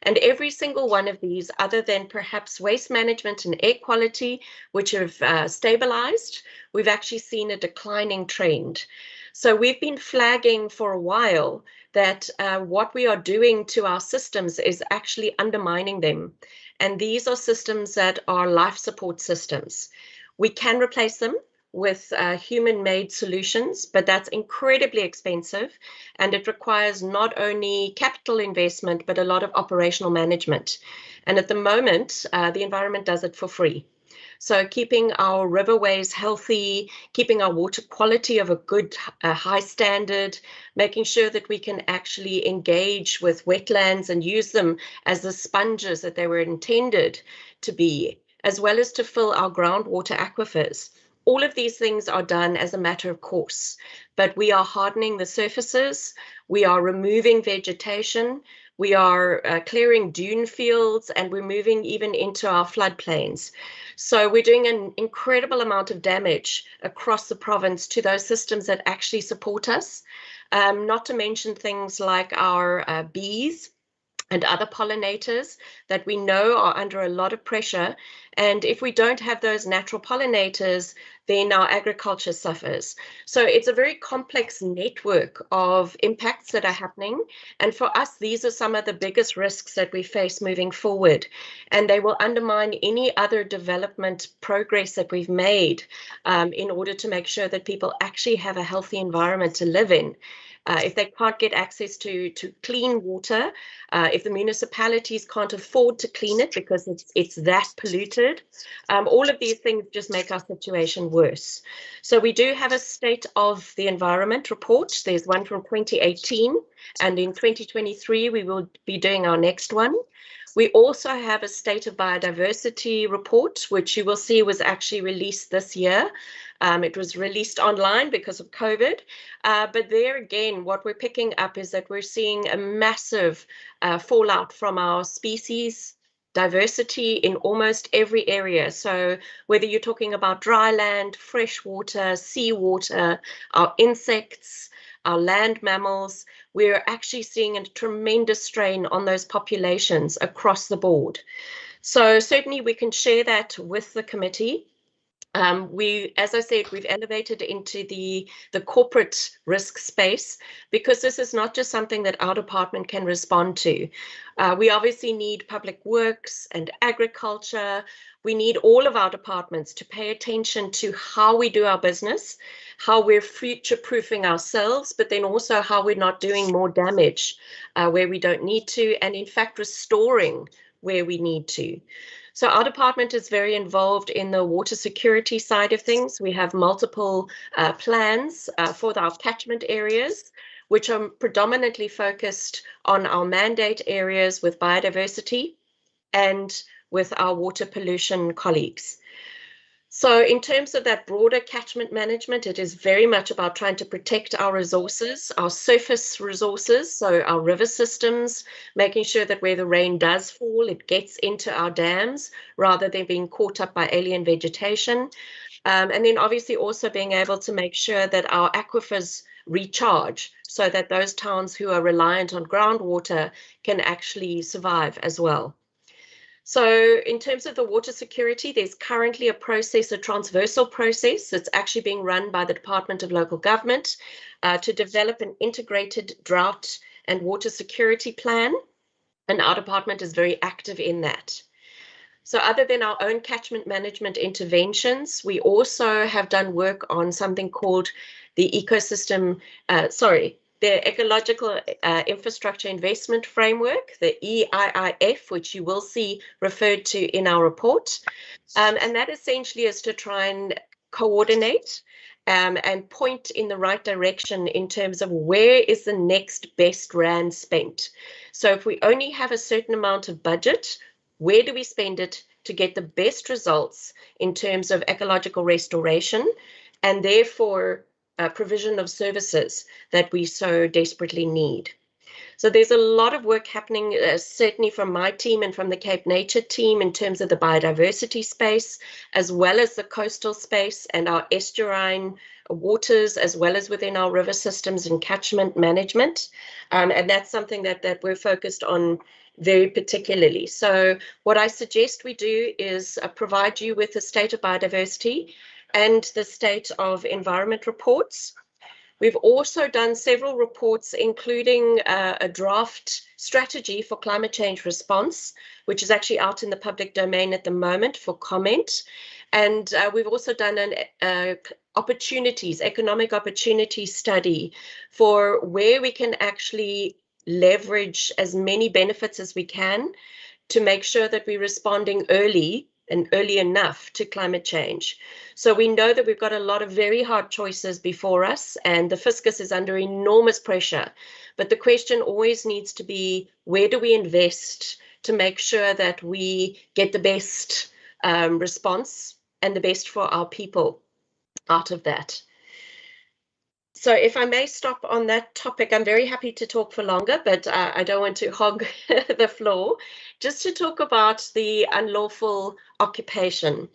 And every single one of these, other than perhaps waste management and air quality, which have stabilized, we've actually seen a declining trend. So we've been flagging for a while that what we are doing to our systems is actually undermining them. And these are systems that are life support systems. We can replace them with human-made solutions, but that's incredibly expensive, and it requires not only capital investment, but a lot of operational management. And at the moment, the environment does it for free. So keeping our riverways healthy, keeping our water quality of a good high standard, making sure that we can actually engage with wetlands and use them as the sponges that they were intended to be, as well as to fill our groundwater aquifers. All of these things are done as a matter of course, but we are hardening the surfaces, we are removing vegetation, we are clearing dune fields, and we're moving even into our floodplains. So we're doing an incredible amount of damage across the province to those systems that actually support us, not to mention things like our bees and other pollinators that we know are under a lot of pressure. And if we don't have those natural pollinators, then our agriculture suffers. So it's a very complex network of impacts that are happening. And for us, these are some of the biggest risks that we face moving forward. And they will undermine any other development progress that we've made in order to make sure that people actually have a healthy environment to live in. If they can't get access to clean water, if the municipalities can't afford to clean it because it's that polluted, all of these things just make our situation worse. So we do have a State of the Environment report. There's one from 2018, and in 2023 we will be doing our next one. We also have a State of Biodiversity report, which you will see was actually released this year. It was released online because of COVID, but there again, what we're picking up is that we're seeing a massive fallout from our species diversity in almost every area. So whether you're talking about dry land, fresh water, seawater, our insects, our land mammals, we're actually seeing a tremendous strain on those populations across the board. So certainly we can share that with the committee. As I said, we've elevated into the corporate risk space, because this is not just something that our department can respond to. We obviously need public works and agriculture. We need all of our departments to pay attention to how we do our business, how we're future-proofing ourselves, but then also how we're not doing more damage where we don't need to, and in fact restoring where we need to. So our department is very involved in the water security side of things. We have multiple plans for our catchment areas, which are predominantly focused on our mandate areas with biodiversity and with our water pollution colleagues. So in terms of that broader catchment management, it is very much about trying to protect our resources, our surface resources, so our river systems, making sure that where the rain does fall, it gets into our dams rather than being caught up by alien vegetation. And then obviously also being able to make sure that our aquifers recharge so that those towns who are reliant on groundwater can actually survive as well. So in terms of the water security, there's currently a process, a transversal process that's actually being run by the Department of Local Government to develop an integrated drought and water security plan. And our department is very active in that. So other than our own catchment management interventions, we also have done work on something called the the Ecological Infrastructure Investment Framework, the EIIF, which you will see referred to in our report. And that essentially is to try and coordinate and point in the right direction in terms of where is the next best rand spent. So if we only have a certain amount of budget, where do we spend it to get the best results in terms of ecological restoration and therefore provision of services that we so desperately need? So there's a lot of work happening, certainly from my team and from the Cape Nature team in terms of the biodiversity space, as well as the coastal space and our estuarine waters, as well as within our river systems and catchment management. And that's something that we're focused on very particularly. So what I suggest we do is provide you with the state of biodiversity and the state of environment reports. We've also done several reports, including a draft strategy for climate change response, which is actually out in the public domain at the moment for comment. And we've also done an economic opportunity study for where we can actually leverage as many benefits as we can to make sure that we're responding early and early enough to climate change. So we know that we've got a lot of very hard choices before us, and the fiscus is under enormous pressure. But the question always needs to be, where do we invest to make sure that we get the best response and the best for our people out of that? So if I may stop on that topic, I'm very happy to talk for longer, but I don't want to hog the floor. Just to talk about the unlawful occupation.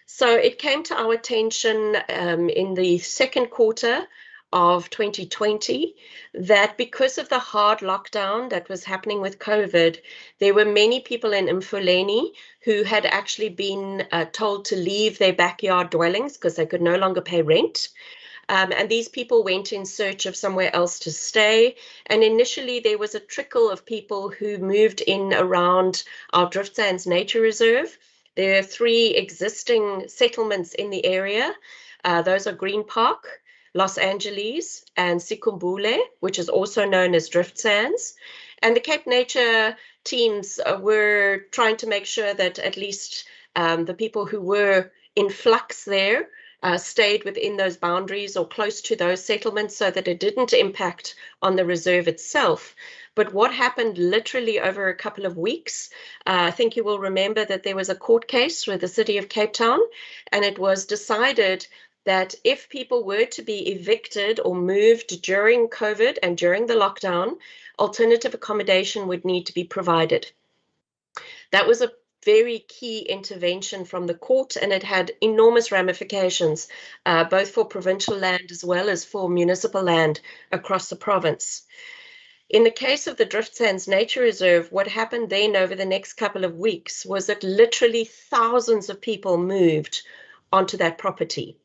So it came to our attention in the second quarter of 2020 that because of the hard lockdown that was happening with COVID, there were many people in Mfuleni who had actually been told to leave their backyard dwellings because they could no longer pay rent. And these people went in search of somewhere else to stay. And initially there was a trickle of people who moved in around our Drift Sands Nature Reserve. There are 3 existing settlements in the area. Those are Green Park, Los Angeles, and Sikumbule, which is also known as Drift Sands. And the Cape Nature teams were trying to make sure that at least the people who were in flux there stayed within those boundaries or close to those settlements so that it didn't impact on the reserve itself. But what happened literally over a couple of weeks, I think you will remember that there was a court case with the City of Cape Town, and it was decided that if people were to be evicted or moved during COVID and during the lockdown, alternative accommodation would need to be provided. That was a very key intervention from the court, and it had enormous ramifications, both for provincial land as well as for municipal land across the province. In the case of the Drift Sands Nature Reserve, what happened then over the next couple of weeks was that literally thousands of people moved onto that property.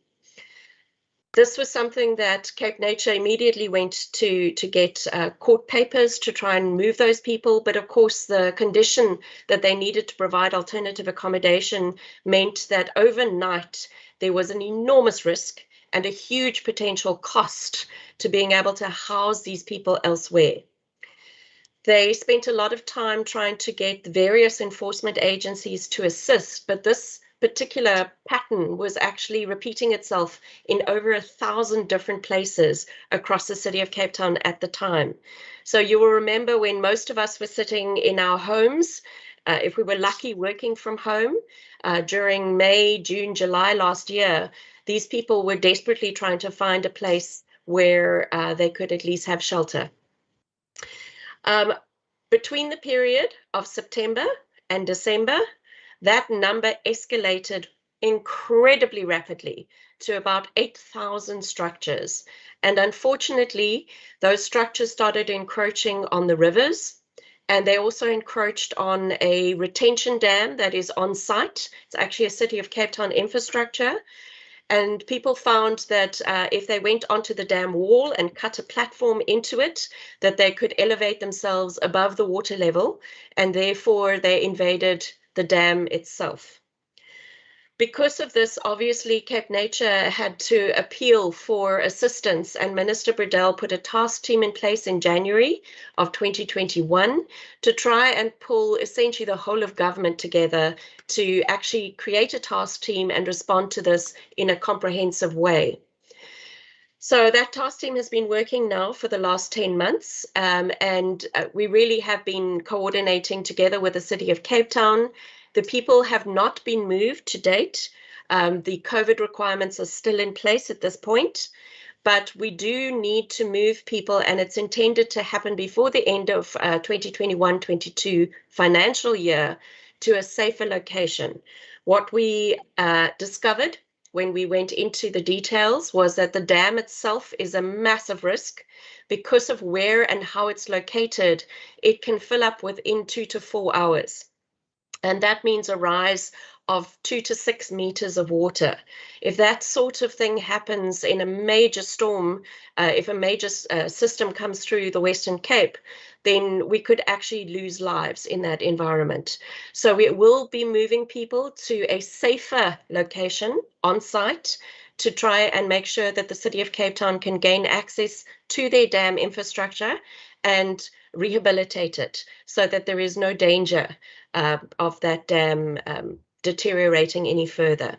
This was something that Cape Nature immediately went to get court papers to try and move those people. But of course, the condition that they needed to provide alternative accommodation meant that overnight there was an enormous risk and a huge potential cost to being able to house these people elsewhere. They spent a lot of time trying to get the various enforcement agencies to assist, but this particular pattern was actually repeating itself in over 1,000 different places across the city of Cape Town at the time. So you will remember when most of us were sitting in our homes, if we were lucky working from home, during May, June, July last year, these people were desperately trying to find a place where they could at least have shelter. Between the period of September and December, that number escalated incredibly rapidly to about 8,000 structures. And unfortunately, those structures started encroaching on the rivers, and they also encroached on a retention dam that is on site. It's actually a City of Cape Town infrastructure. And people found that if they went onto the dam wall and cut a platform into it, that they could elevate themselves above the water level, and therefore they invaded the dam itself. Because of this, obviously, Cape Nature had to appeal for assistance, and Minister Bredell put a task team in place in January of 2021 to try and pull essentially the whole of government together to actually create a task team and respond to this in a comprehensive way. So that task team has been working now for the last 10 months, and we really have been coordinating together with the City of Cape Town. The people have not been moved to date. The COVID requirements are still in place at this point, but we do need to move people, and it's intended to happen before the end of 2021-22 financial year to a safer location. What we discovered when we went into the details was that the dam itself is a massive risk. Because of where and how it's located, it can fill up within 2 to 4 hours. And that means a rise of 2 to 6 meters of water. If that sort of thing happens in a major storm, if a major system comes through the Western Cape, then we could actually lose lives in that environment. So we will be moving people to a safer location on site to try and make sure that the City of Cape Town can gain access to their dam infrastructure and rehabilitate it so that there is no danger of that dam deteriorating any further.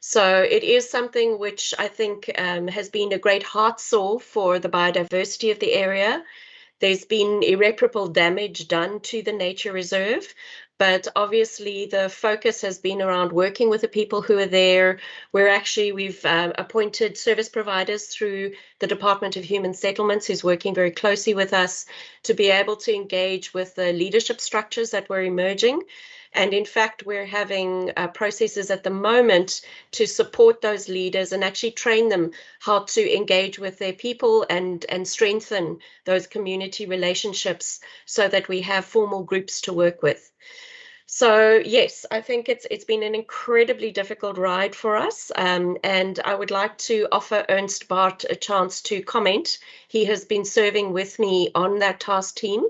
So it is something which I think has been a great heart sore for the biodiversity of the area. There's been irreparable damage done to the nature reserve, but obviously the focus has been around working with the people who are there. We've appointed service providers through the Department of Human Settlements, who's working very closely with us to be able to engage with the leadership structures that were emerging. And in fact, we're having processes at the moment to support those leaders and actually train them how to engage with their people and strengthen those community relationships so that we have formal groups to work with. So yes, I think it's been an incredibly difficult ride for us, and I would like to offer Ernst Bart a chance to comment. He has been serving with me on that task team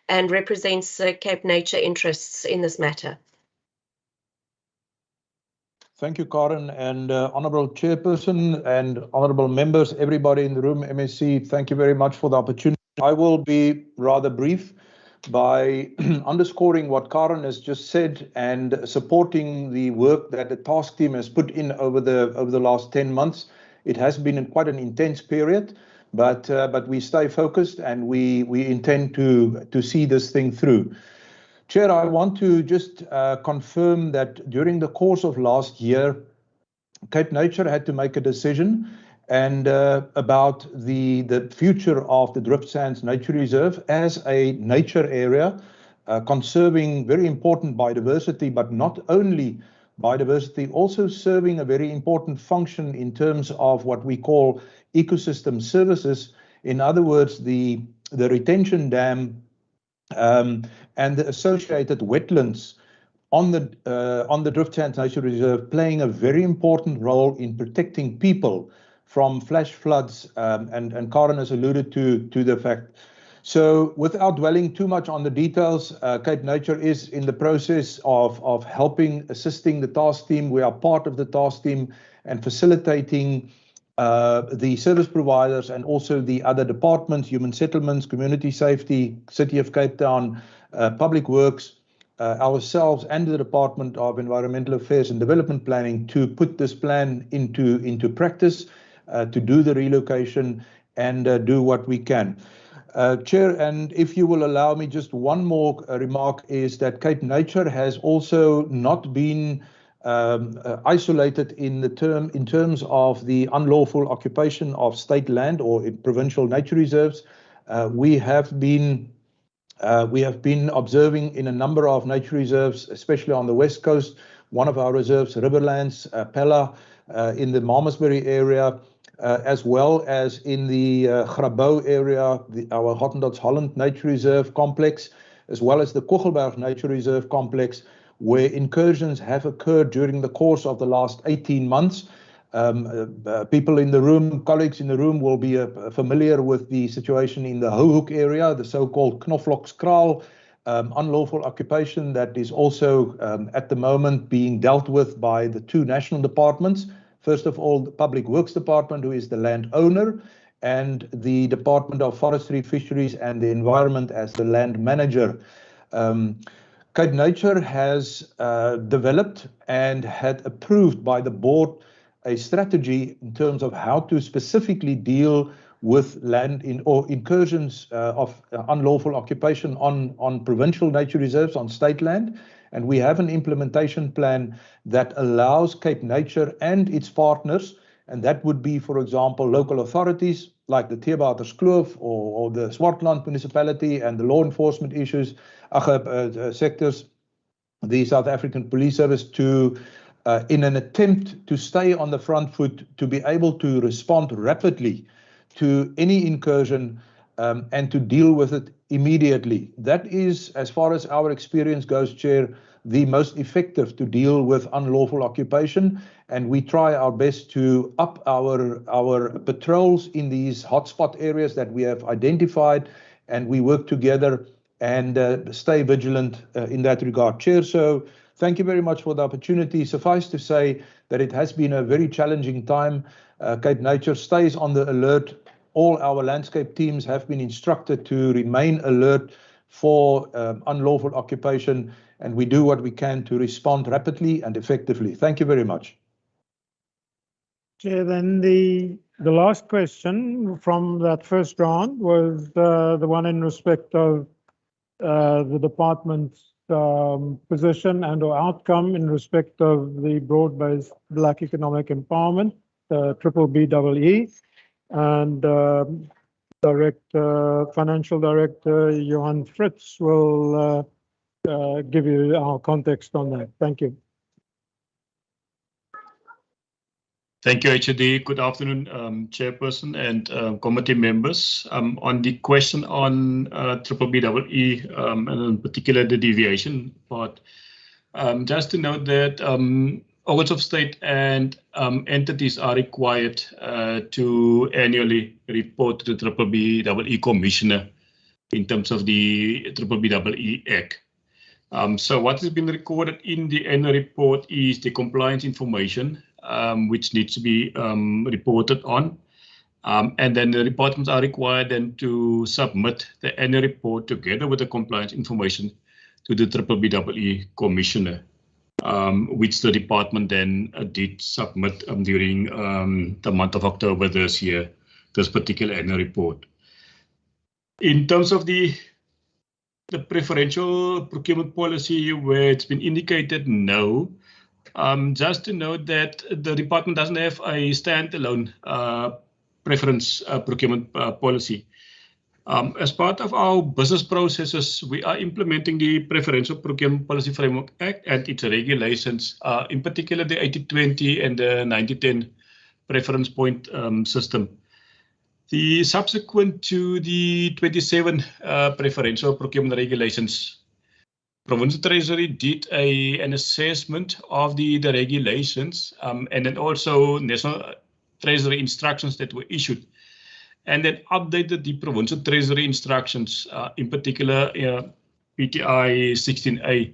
and represents Cape Nature interests in this matter. Thank you, Karen, and Honourable Chairperson and Honourable Members, everybody in the room, MSC, thank you very much for the opportunity. I will be rather brief by underscoring what Karen has just said and supporting the work that the task team has put in over the last 10 months. It has been quite an intense period, but we stay focused and we intend to see this thing through. Chair, I want to just confirm that during the course of last year, Cape Nature had to make a decision and about the future of the Drift Sands Nature Reserve as a nature area conserving very important biodiversity, but not only biodiversity, also serving a very important function in terms of what we call ecosystem services. In other words, the retention dam and the associated wetlands on the Driftsands Nature Reserve playing a very important role in protecting people from flash floods, and Karen has alluded to the fact. So without dwelling too much on the details, Cape Nature is in the process of helping, assisting the task team. We are part of the task team and facilitating the service providers and also the other departments, human settlements, community safety, City of Cape Town, Public Works, ourselves and the Department of Environmental Affairs and Development Planning to put this plan into practice, to do the relocation and do what we can. Chair, and if you will allow me just one more remark, is that Cape Nature has also not been isolated in terms of the unlawful occupation of state land or in provincial nature reserves. We have been observing in a number of nature reserves, especially on the west coast. One of our reserves, Riverlands, Pella, in the Malmesbury area, as well as in the Grabouw area, our Hottentots Holland Nature Reserve complex, as well as the Kogelberg Nature Reserve complex, where incursions have occurred during the course of the last 18 months. People in the room, colleagues in the room will be familiar with the situation in the Houhoek area, the so-called Knoflokskraal unlawful occupation that is also at the moment being dealt with by the two national departments. First of all, the Public Works Department, who is the landowner, and the Department of Forestry, Fisheries and the Environment as the land manager. Cape Nature has developed and had approved by the board a strategy in terms of how to specifically deal with land or incursions of unlawful occupation on provincial nature reserves, on state land. And we have an implementation plan that allows Cape Nature and its partners, and that would be, for example, local authorities like the Theewaterskloof or the Swartland municipality and the law enforcement sectors, the South African Police Service, to in an attempt to stay on the front foot, to be able to respond rapidly to any incursion and to deal with it immediately. That is, as far as our experience goes, Chair, the most effective to deal with unlawful occupation. And we try our best to up our patrols in these hotspot areas that we have identified, and we work together and stay vigilant in that regard, Chair. So thank you very much for the opportunity. Suffice to say that it has been a very challenging time. Cape Nature stays on the alert. All our landscape teams have been instructed to remain alert for unlawful occupation, and we do what we can to respond rapidly and effectively. Thank you very much. Chair, then the last question from that first round was the one in respect of the department's position and or outcome in respect of the broad-based Black economic empowerment, BBBEE, and Financial Director Johan Fritz will give you our context on that. Thank you. Thank you, HOD. Good afternoon, Chairperson and committee members. On the question on BBBEE, and in particular the deviation part, just to note that organs of state and entities are required to annually report to the BBBEE Commissioner in terms of the BBBEE Act. So what has been recorded in the annual report is the compliance information, which needs to be reported on. And then the departments are required then to submit the annual report together with the compliance information to the BBBEE Commissioner, which the department then did submit during the month of October this year, this particular annual report. In terms of the preferential procurement policy, where it's been indicated no, just to note that the department doesn't have a standalone preference procurement policy. As part of our business processes, we are implementing the Preferential Procurement Policy Framework Act and its regulations, in particular the 80/20 and the 90/10 preference point system. The subsequent to the 27 preferential procurement regulations, Provincial Treasury did an assessment of the regulations and then also National Treasury instructions that were issued, and then updated the Provincial Treasury instructions, in particular PTI 16A.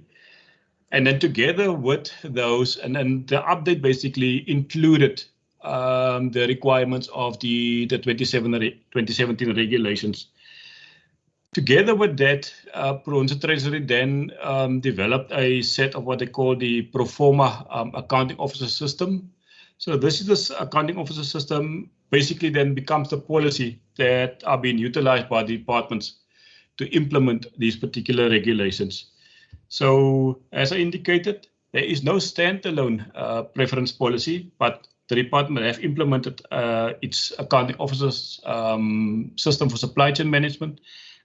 And then together with those, and then the update basically included the requirements of the 2017 regulations. Together with that, Provincial Treasury then developed a set of what they call the pro forma accounting officer system. So this accounting officer system basically then becomes the policy that are being utilized by the departments to implement these particular regulations. So as I indicated, there is no standalone preference policy, but the department have implemented its accounting officers system for supply chain management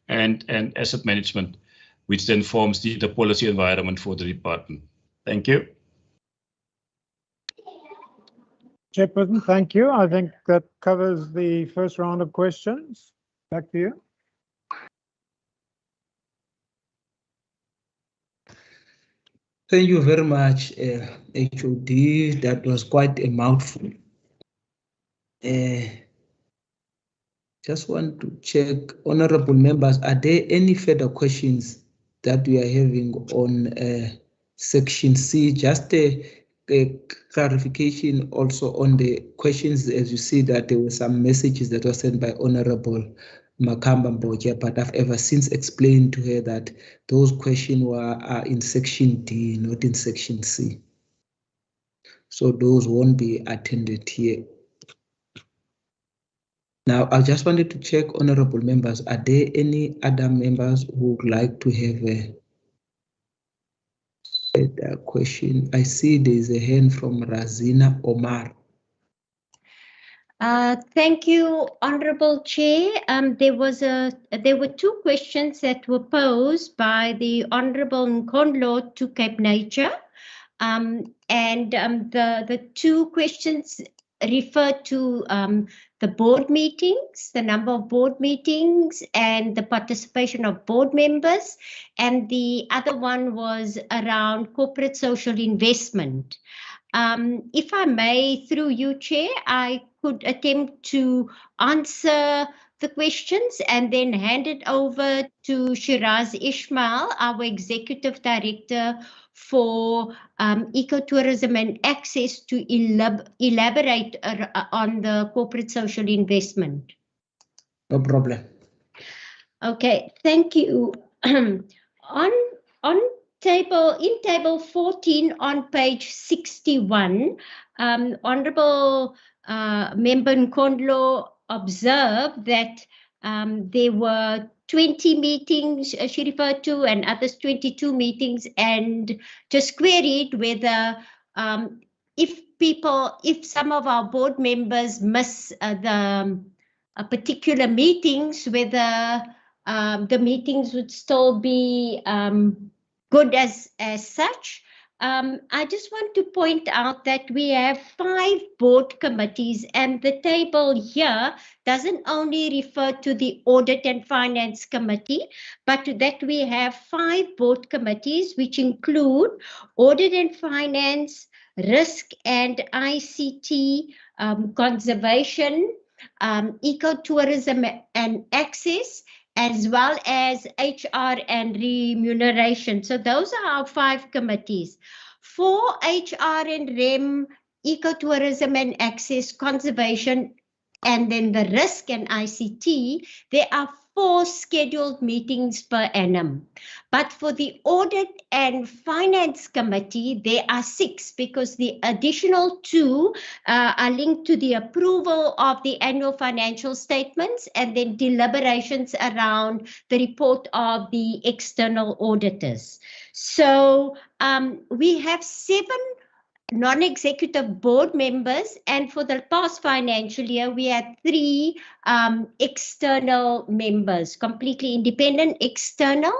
and asset management, which then forms the policy environment for the department. Thank you. Chairperson, thank you. I think that covers the first round of questions. Back to you. Thank you very much, HOD. That was quite a mouthful. Just want to check, honorable members, are there any further questions that we are having on section C? Just a clarification also on the questions, as you see that there were some messages that were sent by Honorable Makamba Mboja, but I've ever since explained to her that those questions are in section D, not in section C. So those won't be attended here. Now, I just wanted to check, honorable members, are there any other members who would like to have a question? I see there is a hand from Razina Omar. Thank you, Honorable Chair. There were two questions that were posed by the Honorable Nkondlo to Cape Nature. The two questions refer to the board meetings, the number of board meetings and the participation of board members. And the other one was around corporate social investment. If I may, through you, Chair, I could attempt to answer the questions and then hand it over to Shiraz Ismail, our Executive Director for Ecotourism and Access, to elaborate on the corporate social investment. No problem. Okay, thank you. In table 14 on page 61, Honorable Member Nkondlo observed that there were 20 meetings she referred to and others 22 meetings, and just queried whether if some of our board members miss the particular meetings, whether the meetings would still be good as such. I just want to point out that we have 5 board committees, and the table here doesn't only refer to the Audit and Finance Committee, but that we have 5 board committees, which include Audit and Finance, Risk and ICT, Conservation, Ecotourism and Access, as well as HR and remuneration. So those are our 5 committees. For HR and REM, Ecotourism and Access, Conservation, and then the Risk and ICT, there are 4 scheduled meetings per annum. But for the Audit and Finance Committee, there are 6, because the additional 2 are linked to the approval of the annual financial statements and then deliberations around the report of the external auditors. So we have 7 non-executive board members, and for the past financial year, we had 3 external members, completely independent external,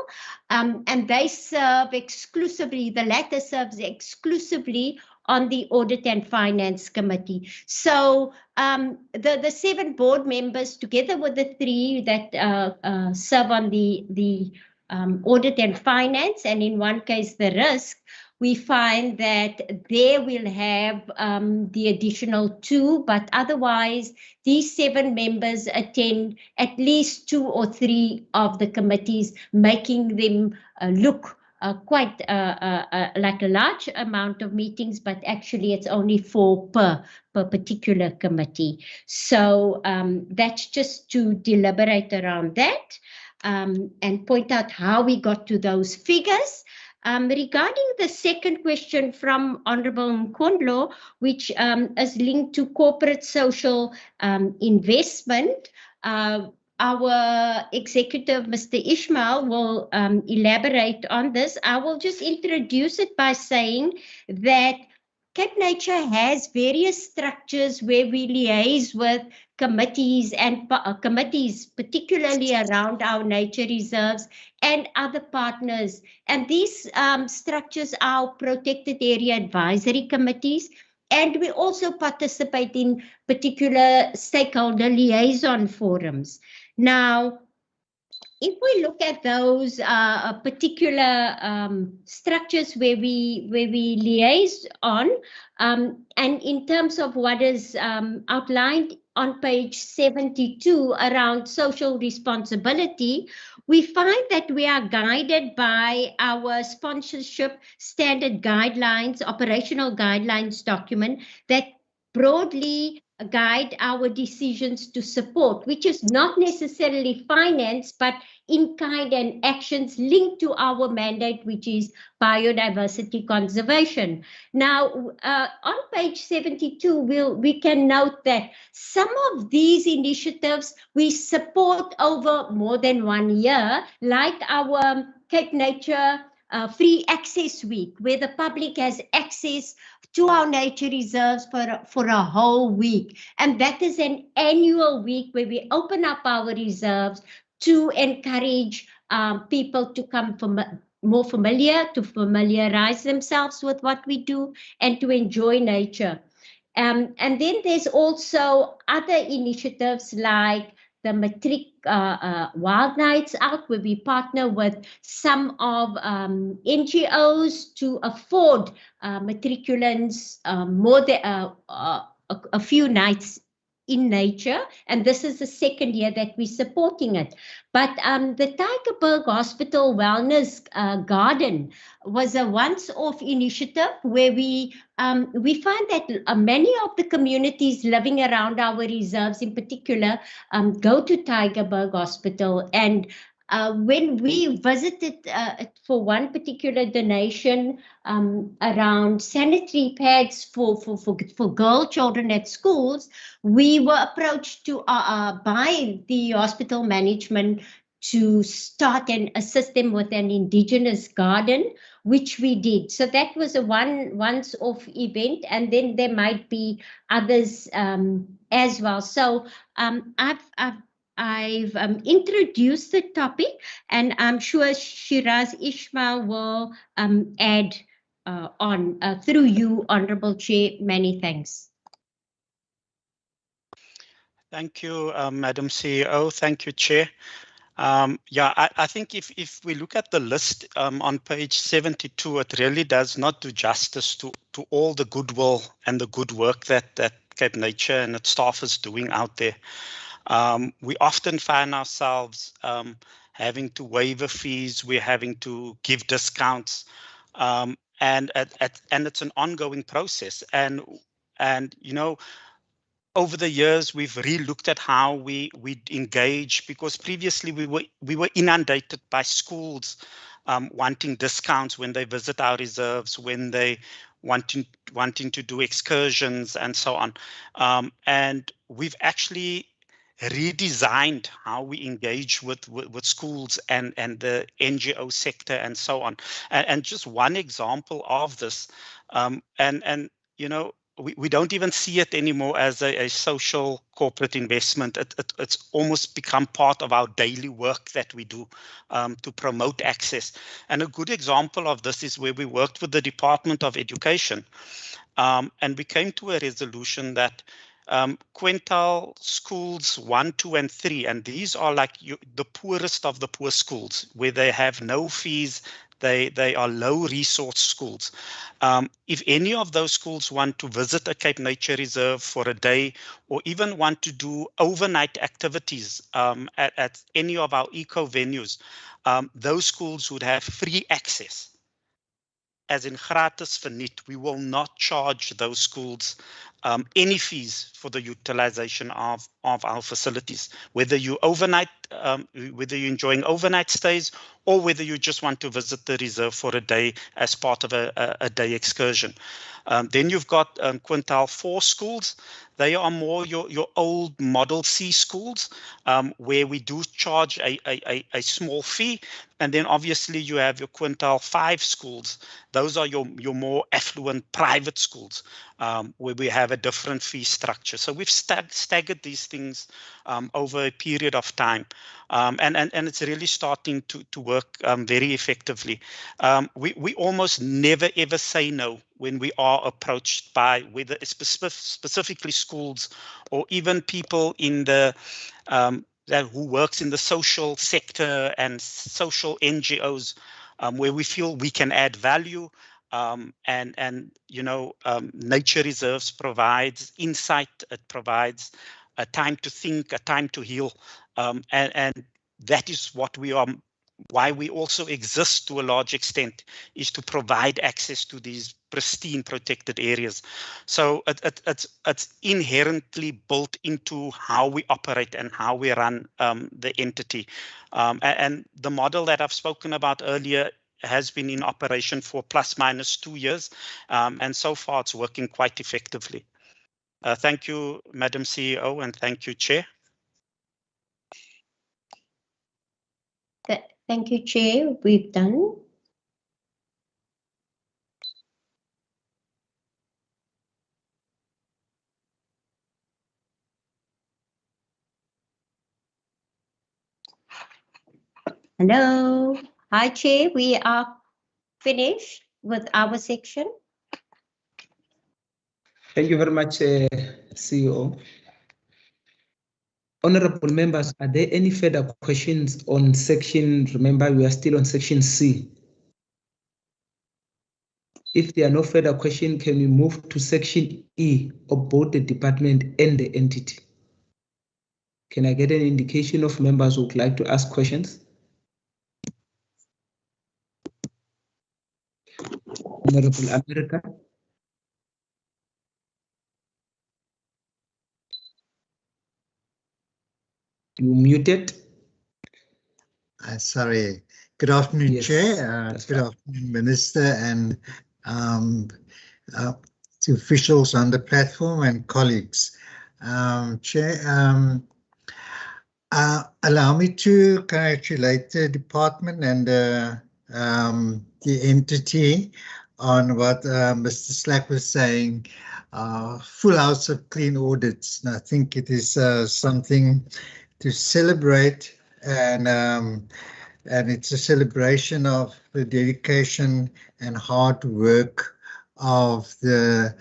and they serve exclusively, the latter serves exclusively on the Audit and Finance Committee. So the 7 board members, together with the 3 that serve on the Audit and Finance, and in one case the risk, we find that they will have the additional 2, but otherwise these 7 members attend at least 2 or 3 of the committees, making them look quite like a large amount of meetings, but actually it's only 4 per particular committee. So that's just to deliberate around that and point out how we got to those figures. Regarding the second question from Honourable Mkondlo, which is linked to corporate social investment, our executive, Mr. Ishmael, will elaborate on this. I will just introduce it by saying that Cape Nature has various structures where we liaise with committees and committees, particularly around our nature reserves and other partners. And these structures are protected area advisory committees. And we also participate in particular stakeholder liaison forums. Now, if we look at those particular structures where we liaise on, and in terms of what is outlined on page 72 around social responsibility, we find that we are guided by our sponsorship standard guidelines, operational guidelines document that broadly guide our decisions to support, which is not necessarily finance, but in kind and actions linked to our mandate, which is biodiversity conservation. Now, on page 72, we can note that some of these initiatives we support over more than 1 year, like our Cape Nature Free Access Week, where the public has access to our nature reserves for a whole week. And that is an annual week where we open up our reserves to encourage people to come more familiar, to familiarize themselves with what we do and to enjoy nature. And then there's also other initiatives like the Matric Wild Nights Out, where we partner with some of NGOs to afford matriculants more than a few nights in nature, and this is the 2nd year that we're supporting it. But the Tygerberg Hospital Wellness Garden was a once-off initiative where we find that many of the communities living around our reserves in particular go to Tygerberg Hospital, and when we visited for one particular donation around sanitary pads for girl children at schools, we were approached to by the hospital management to start and assist them with an indigenous garden, which we did. So that was a once-off event, and then there might be others as well. So I've introduced the topic, and I'm sure Shiraz Ishmael will add on through you, Honourable Chair. Many thanks. Thank you, Madam CEO. Thank you, Chair. Yeah, I think if we look at the list on page 72, it really does not do justice to all the goodwill and the good work that Cape Nature and its staff is doing out there. We often find ourselves having to waive fees, we're having to give discounts, and it's an ongoing process. And you know, over the years, we've re-looked at how we engage, because previously we were inundated by schools wanting discounts when they visit our reserves, when they wanting to do excursions and so on. And we've actually redesigned how we engage with schools and the NGO sector and so on. And just one example of this, and you know, we don't even see it anymore as a social corporate investment. It's almost become part of our daily work that we do to promote access. And a good example of this is where we worked with the Department of Education, and we came to a resolution that quintile schools 1, 2, and 3, and these are like the poorest of the poor schools, where they have no fees. They are low resource schools. If any of those schools want to visit a Cape Nature Reserve for a day, or even want to do overnight activities at any of our eco venues, those schools would have free access. As in gratis verniet, we will not charge those schools any fees for the utilization of our facilities, whether you overnight, whether you're enjoying overnight stays, or whether you just want to visit the reserve for a day as part of a day excursion. Then you've got quintile 4 schools. They are more your old Model C schools, where we do charge a small fee. And then obviously you have your quintile 5 schools. Those are your more affluent private schools, where we have a different fee structure. So we've staggered these things over a period of time. And it's really starting to work very effectively. We almost never ever say no when we are approached by whether it's specifically schools or even people in the who works in the social sector and social NGOs, where we feel we can add value. And you know, nature reserves provides insight. It provides a time to think, a time to heal, and that is what we are. Why we also exist to a large extent is to provide access to these pristine protected areas. So it's inherently built into how we operate and how we run the entity. And the model that I've spoken about earlier has been in operation for ±2 years, and so far it's working quite effectively. Thank you, Madam CEO, and thank you, Chair. Thank you, Chair. We've done. Hello. Hi, Chair. We are finished with our section. Thank you very much, CEO. Honorable members, are there any further questions on section? Remember, we are still on section C. If there are no further questions, can we move to section E of both the department and the entity? Can I get an indication of members who would like to ask questions? Honorable America. You muted. Sorry. Good afternoon, Yes, Chair. Good afternoon, Minister, and to officials on the platform and colleagues. Chair, allow me to congratulate the department and the entity on what Mr. Slack was saying, full house of clean audits. And I think it is something to celebrate, and it's a celebration of the dedication and hard work of the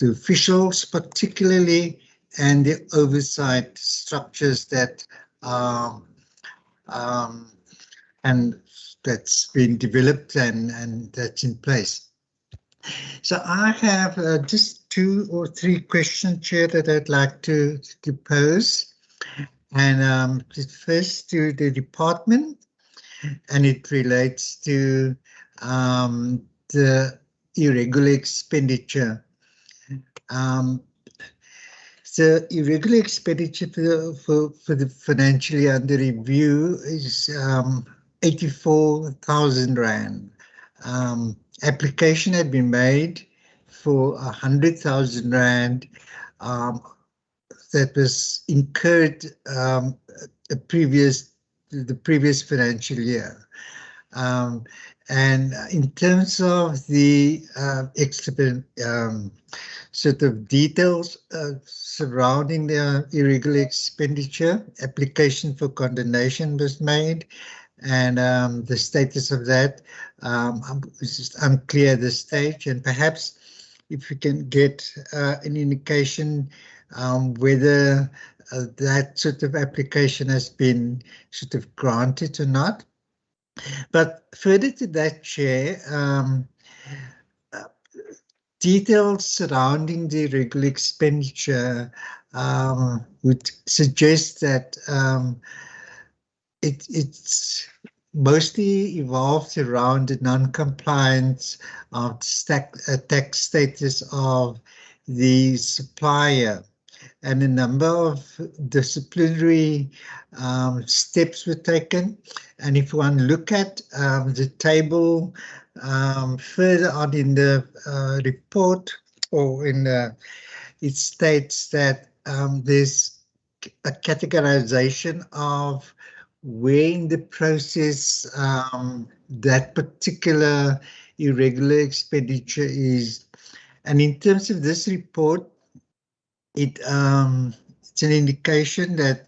officials, particularly, and the oversight structures that and that's been developed and that's in place. So I have just 2 or 3 questions, Chair, that I'd like to pose. And first to the department, and it relates to the irregular expenditure. The irregular expenditure for the financial year under review is 84,000 Rand. Application had been made for 100,000 Rand that was incurred the previous financial year. And in terms of the sort of details surrounding the irregular expenditure, application for condonation was made, and the status of that is just unclear at this stage. And perhaps if we can get an indication whether that sort of application has been sort of granted or not. But further to that, Chair, details surrounding the irregular expenditure would suggest that it's mostly evolved around the non-compliance of tax status of the supplier, and a number of disciplinary steps were taken. And if one look at the table further on in the report, or in it states that there's a categorization of where in the process that particular irregular expenditure is. And in terms of this report, it's an indication that,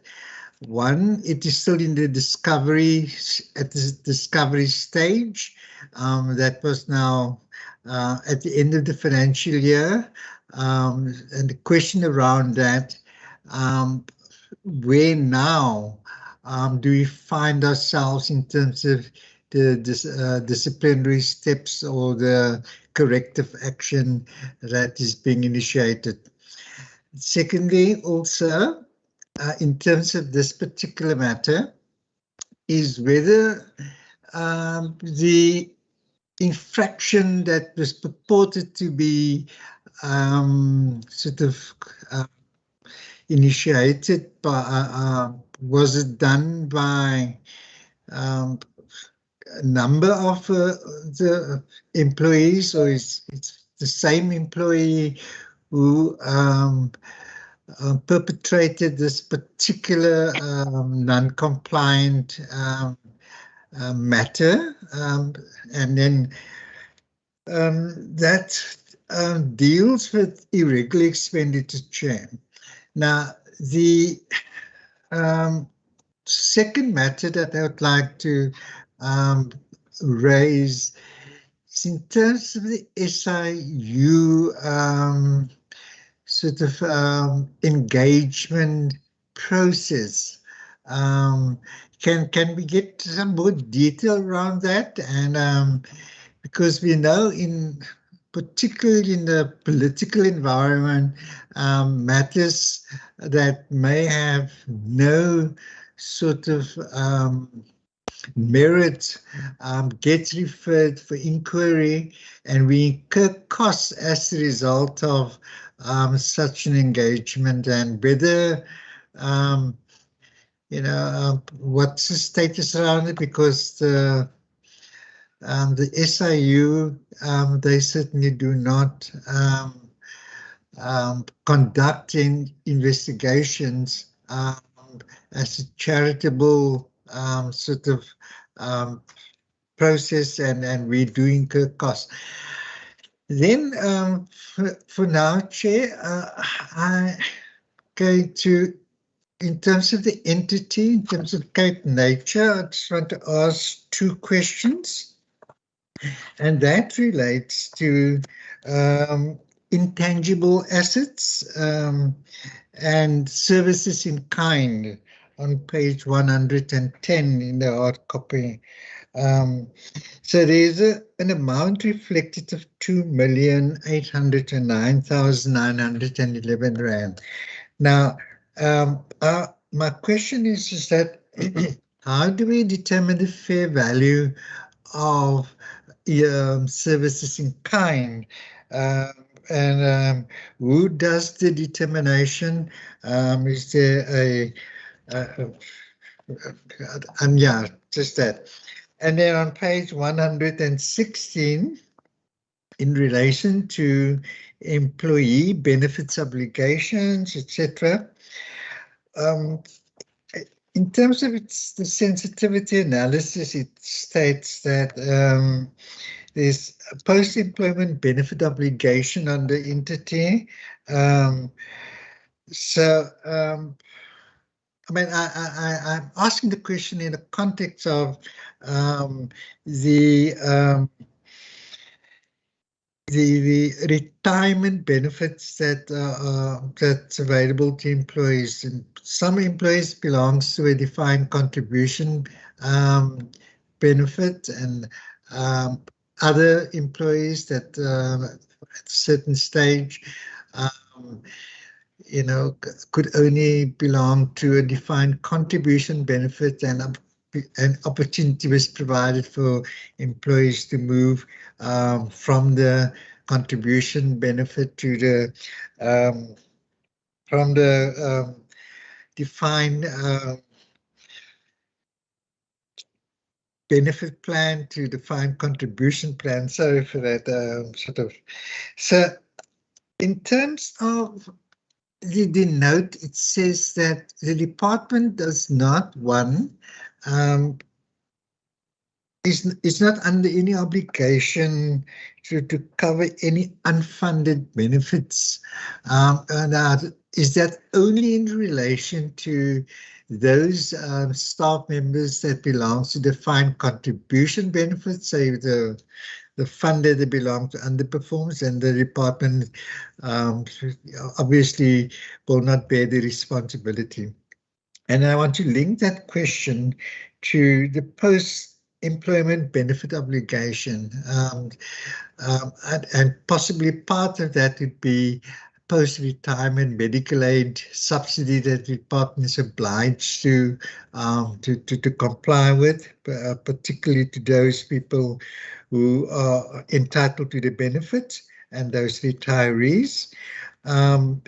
one, it is still in the discovery, at the discovery stage. That was now at the end of the financial year. And the question around that, where now do we find ourselves in terms of the disciplinary steps or the corrective action that is being initiated? Secondly, also, in terms of this particular matter, is whether the infraction that was purported to be sort of initiated by, was it done by a number of the employees, or is it's the same employee who perpetrated this particular non-compliant matter, and then that deals with irregular expenditure. Now, the second matter that I would like to raise is in terms of the SIU sort of engagement process. Can we get some more detail around that? And because we know, particularly in the political environment, matters that may have no sort of merit gets referred for inquiry, and we incur costs as a result of such an engagement. And whether what's the status around it, because the SIU, they certainly do not conducting investigations as a charitable sort of process, and we do incur costs. Then for now, Chair, I'm going to, in terms of the entity, in terms of Cape Nature, I just want to ask two questions, and that relates to intangible assets and services in kind on page 110 in the hard copy. So there's an amount reflected of 2,809,911 rand. Now, my question is that how do we determine the fair value of services in kind? And who does the determination? Is there yeah, just that. And then on page 116, in relation to employee benefits obligations, etc., in terms of the sensitivity analysis, it states that there's a post-employment benefit obligation on the entity. I mean, I'm asking the question in the context of the retirement benefits that's available to employees. And some employees belongs to a defined contribution benefit, and other employees that at a certain stage could only belong to a defined contribution benefit, and an opportunity was provided for employees to move from the contribution benefit to the defined benefit plan to defined contribution plan. Sorry for that So in terms of the note, it says that the department does not, is not under any obligation to cover any unfunded benefits. Is that only in relation to those staff members that belong to defined contribution benefits, say the funder that belong to underperforms, and the department obviously will not bear the responsibility? And I want to link that question to the post-employment benefit obligation, and possibly part of that would be post-retirement medical aid subsidy that the department is obliged to comply with, particularly to those people who are entitled to the benefits and those retirees. And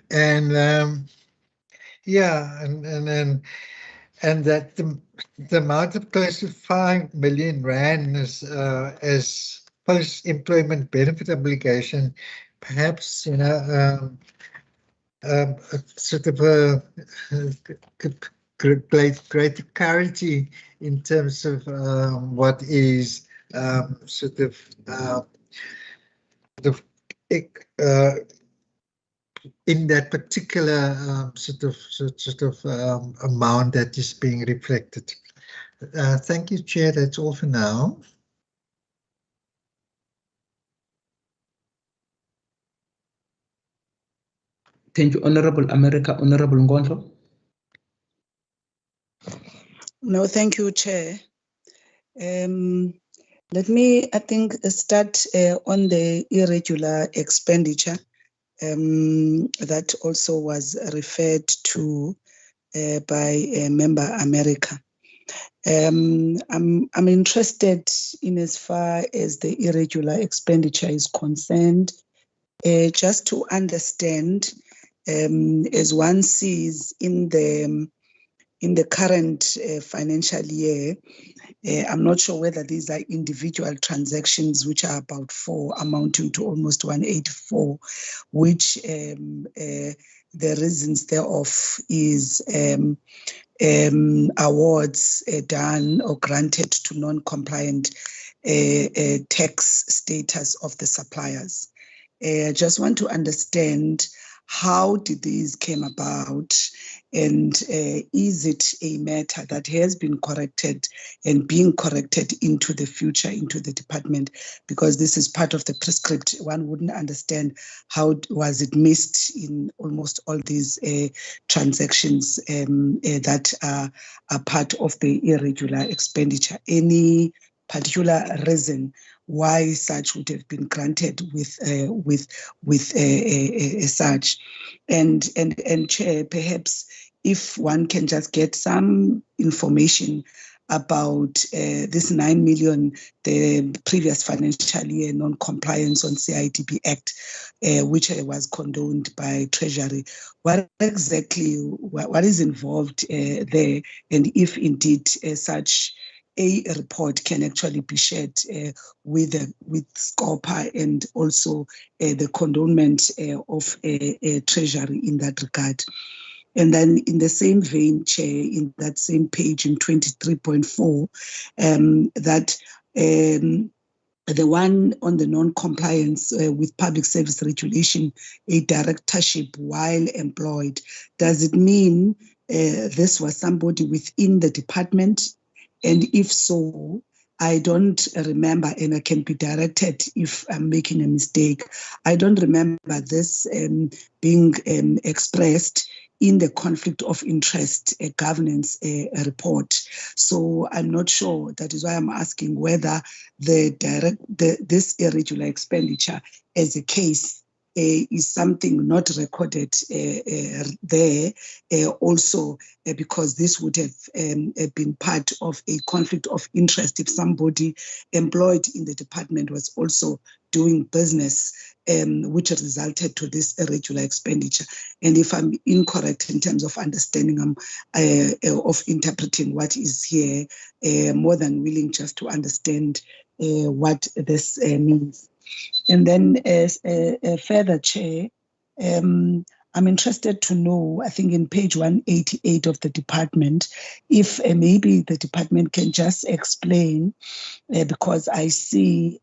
that the amount of close to 5 million rand as post-employment benefit obligation, perhaps sort of a greater clarity in terms of what is in that particular amount that is being reflected. Thank you, Chair. That's all for now. Thank you, Honorable America. Honorable Ngonjo. No, thank you, Chair. Let me, I think, start on the irregular expenditure that also was referred to by Member America. I'm interested in as far as the irregular expenditure is concerned, just to understand, as one sees in the current financial year. I'm not sure whether these are individual transactions, which are about 4, amounting to almost 184, which the reasons thereof is awards done or granted to non-compliant tax status of the suppliers. I just want to understand, how did these came about, and is it a matter that has been corrected and being corrected into the future, into the department? Because this is part of the prescript. One wouldn't understand how was it missed in almost all these transactions that are part of the irregular expenditure. Any particular reason why such would have been granted with such, and Chair, perhaps if one can just get some information about this 9 million, the previous financial year non-compliance on CITB Act, which was condoned by Treasury. What exactly, what is involved there, and if indeed such a report can actually be shared with SCOPA and also the condonment of Treasury in that regard. And then in the same vein, Chair, in that same page in 23.4, that the one on the non-compliance with public service regulation, a directorship while employed, does it mean this was somebody within the department? And if so, I don't remember, and I can be directed if I'm making a mistake. I don't remember this being expressed in the conflict of interest governance report. So I'm not sure. That is why I'm asking whether this irregular expenditure as a case is something not recorded there also, because this would have been part of a conflict of interest if somebody employed in the department was also doing business which resulted to this irregular expenditure. And if I'm incorrect in terms of understanding of interpreting what is here, more than willing just to understand what this means. And then as a further, Chair, I'm interested to know, I think in page 188 of the department, if maybe the department can just explain, because I see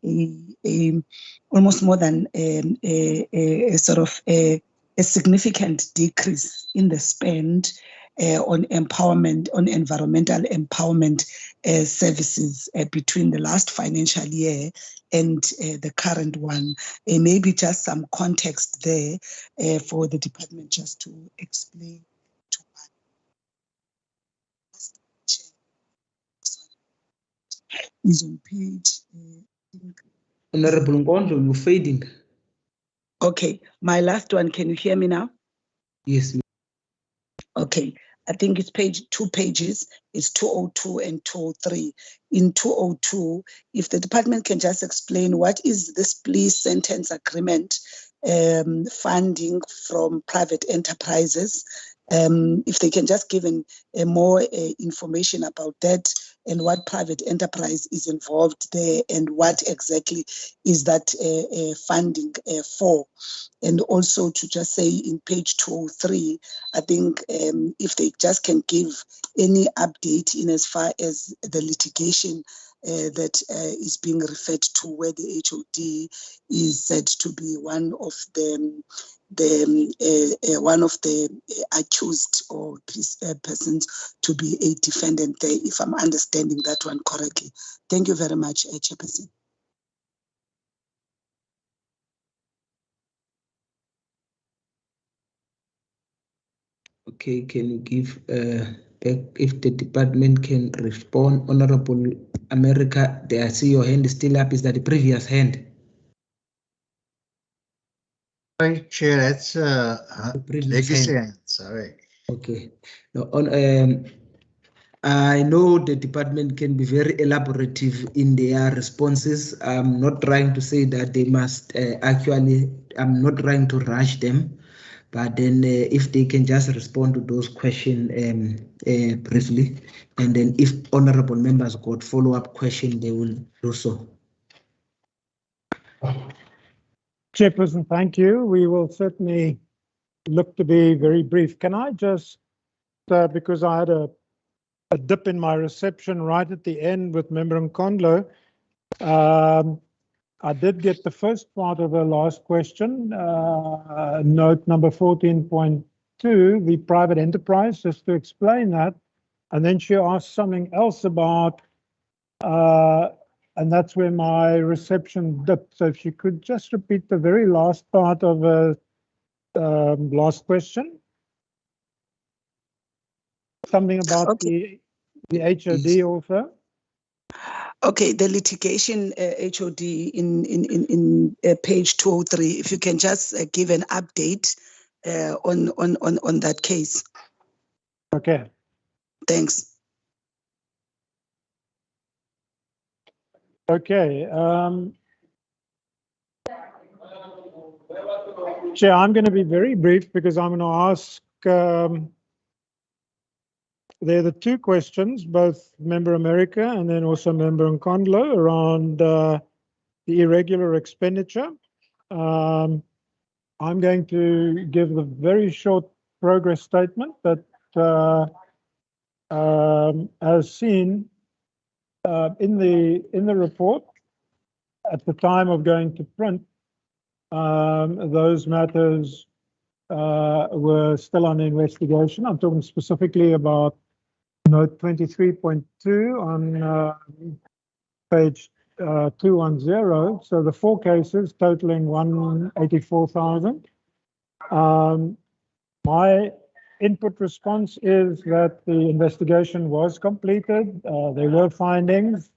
almost more than a sort of a significant decrease in the spend on empowerment, on environmental empowerment services between the last financial year and the current one. Maybe just some context there for the department just to explain to us. Is on page. Honorable Nkondlo, you're fading. Okay, my last one. Can you hear me now? Yes. Okay, I think it's two pages. It's 202 and 203. In 202, if the department can just explain what is this please sentence agreement funding from private enterprises. If they can just give more information about that and what private enterprise is involved there and what exactly is that funding for. And also to just say in page 203, I think if they just can give any update in as far as the litigation that is being referred to, where the HOD is said to be one of the accused or persons to be a defendant there, if I'm understanding that one correctly. Thank you very much, Chairperson. Okay, can you give back if the department can respond? Honorable America, I see your hand is still up. Is that the previous hand? Sorry, Chair, that's legacy hand. Sorry. Okay. Now, I know the department can be very elaborative in their responses. I'm not trying to say that they must I'm not trying to rush them, but then if they can just respond to those questions briefly, and then if honorable members got follow-up question, they will do so. Chairperson, thank you. We will certainly look to be very brief. Can I just, because I had a dip in my reception right at the end with Member Nkondlo, I did get the first part of the last question, note number 14.2, the private enterprise, just to explain that. And then she asked something else about, and that's where my reception dipped. So if you could just repeat the very last part of the last question. Something about okay. the HOD also. Okay, the litigation HOD in page 203. If you can just give an update on that case. Okay. Thanks. Okay. Chair, I'm going to be very brief because I'm going to ask. There are the two questions, both Member America and then also Member Nkondlo, around the irregular expenditure. I'm going to give the very short progress statement that, as seen in the report, at the time of going to print, those matters were still under investigation. I'm talking specifically about note 23.2 on page 210. So the 4 cases totaling 184,000. My input response is that the investigation was completed. There were findings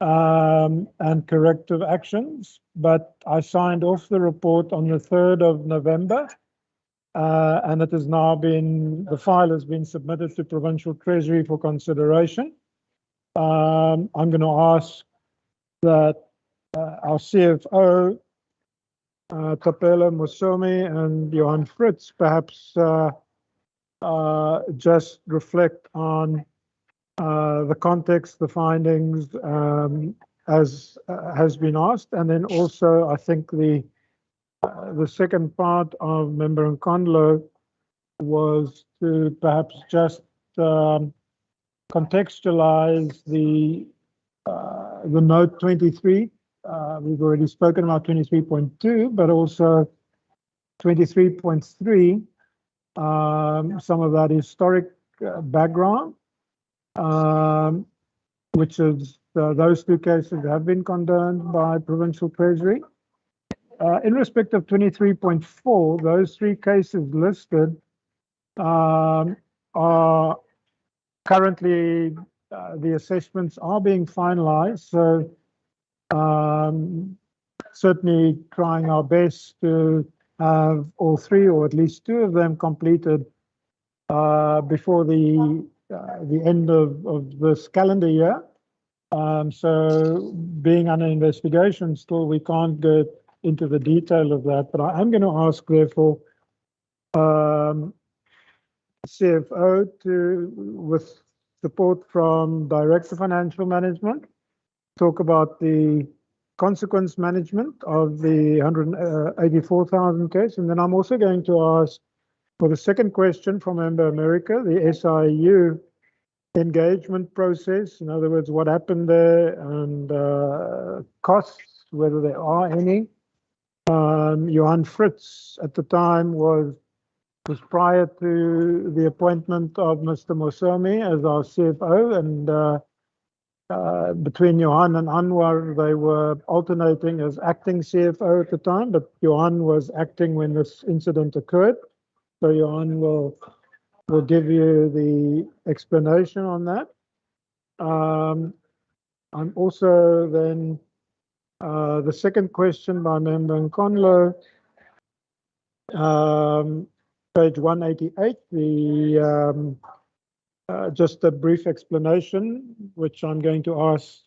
and corrective actions, but I signed off the report on the 3rd of November. And it has now been, the file has been submitted to Provincial Treasury for consideration. I'm going to ask that our CFO, Tapelo Musomi and Johan Fritz, perhaps just reflect on the context, the findings, as has been asked. And then also, I think the second part of Member Nkondlo was to perhaps just contextualize the note 23. We've already spoken about 23.2, but also 23.3, some of that historic background, which is those 2 cases have been condoned by Provincial Treasury. In respect of 23.4, those 3 cases listed are currently, the assessments are being finalized. So certainly trying our best to have all 3 or at least 2 of them completed before the end of this calendar year. So being under investigation still, we can't go into the detail of that, but I am going to ask, therefore, CFO to, with support from Director Financial Management, talk about the consequence management of the 184,000 case. And then I'm also going to ask for the second question from Member America, the SIU engagement process. In other words, what happened there and costs, whether there are any. Johan Fritz at the time was prior to the appointment of Mr. Musomi as our CFO, and between Johan and Anwar, they were alternating as acting CFO at the time, but Johan was acting when this incident occurred. So Johan will give you the explanation on that. I'm also then, the second question by Member Nkondlo, page 188, just a brief explanation, which I'm going to ask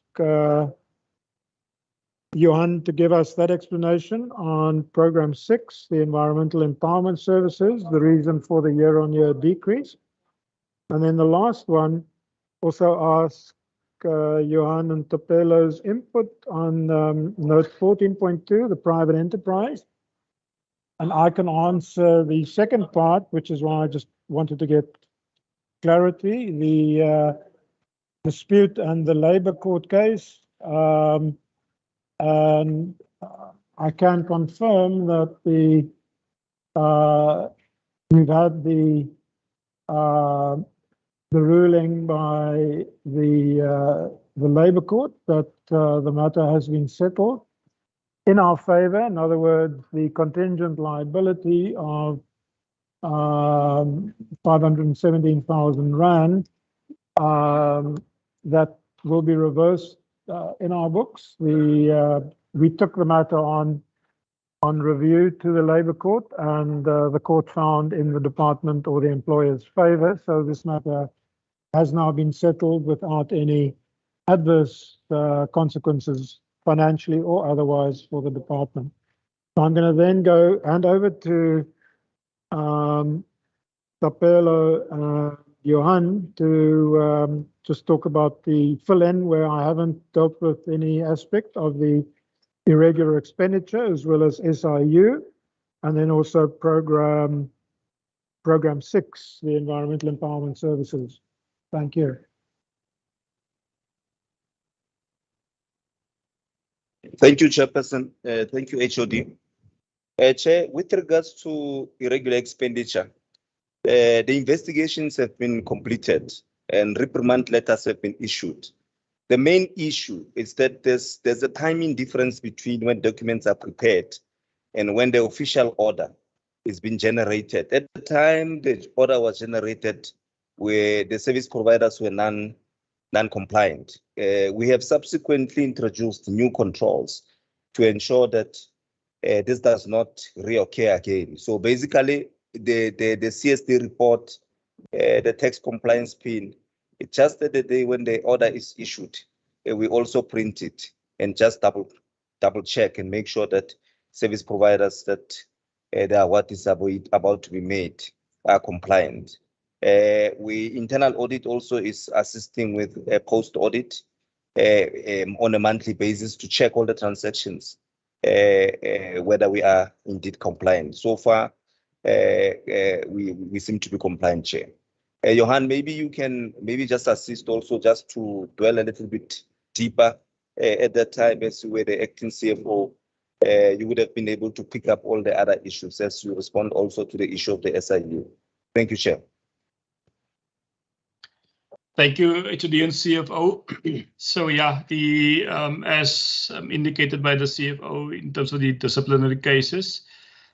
Johan to give us that explanation on Program 6, the Environmental Empowerment Services, the reason for the year-on-year decrease. And then the last one, also ask Johan and Tapelo's input on note 14.2, the private enterprise. And I can answer the second part, which is why I just wanted to get clarity, the dispute and the Labour Court case. And I can confirm that we've had the ruling by the Labour Court that the matter has been settled in our favour. In other words, the contingent liability of 517,000 rand that will be reversed in our books. We took the matter on review to the Labour Court, and the court found in the department or the employer's favour. So this matter has now been settled without any adverse consequences, financially or otherwise, for the department. So I'm going to then hand over to Tapelo Johan to just talk about the fill-in, where I haven't dealt with any aspect of the irregular expenditure, as well as SIU, and then also program Program 6, the Environmental Empowerment Services. Thank you. Thank you, Chairperson. Thank you, HOD. Chair, with regards to irregular expenditure, the investigations have been completed and reprimand letters have been issued. The main issue is that there's a timing difference between when documents are prepared and when the official order is being generated. At the time the order was generated, where the service providers were non-compliant. We have subsequently introduced new controls to ensure that this does not reoccur again. So basically, the CSD report, the tax compliance pin, it's just that the day when the order is issued, we also print it and just double check and make sure that service providers that what is about to be made are compliant. Internal audit also is assisting with a post audit on a monthly basis to check all the transactions, whether we are indeed compliant. So far, we seem to be compliant, Chair. Johan, maybe you can just assist also just to dwell a little bit deeper. At that time, as you were the acting CFO, you would have been able to pick up all the other issues as you respond also to the issue of the SIU. Thank you, Chair. Thank you, HOD and CFO. So yeah, as indicated by the CFO in terms of the disciplinary cases,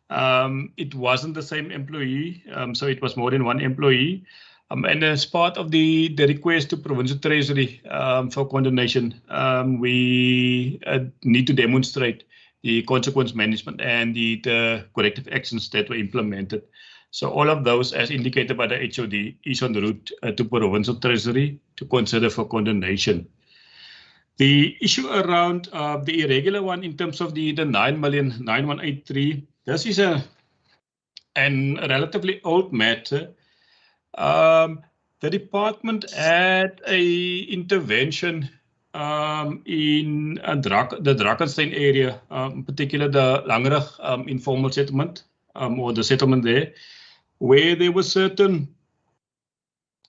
it wasn't the same employee, so it was more than one employee. And as part of the request to Provincial Treasury for condonation, we need to demonstrate the consequence management and the corrective actions that were implemented. So all of those, as indicated by the HOD, is en route to Provincial Treasury to consider for condonation. The issue around the irregular one in terms of the 9,9183, this is a relatively old matter. The department had a intervention in the Drakensberg area, in particular the Langerig informal settlement, or the settlement there, where there were certain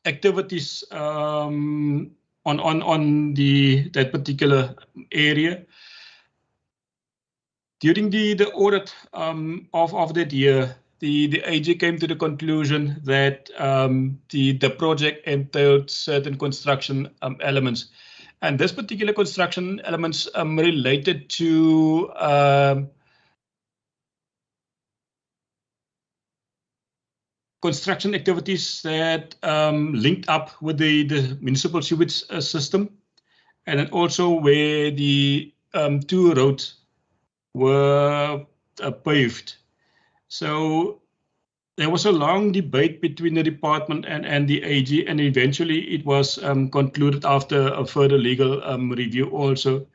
activities on that particular area. During the audit of that year, the AG came to the conclusion that the project entailed certain construction elements, and this particular construction elements related to construction activities that linked up with the municipal sewage system, and then also where the two roads were paved. So there was a long debate between the department and the AG, and eventually it was concluded after a further legal review also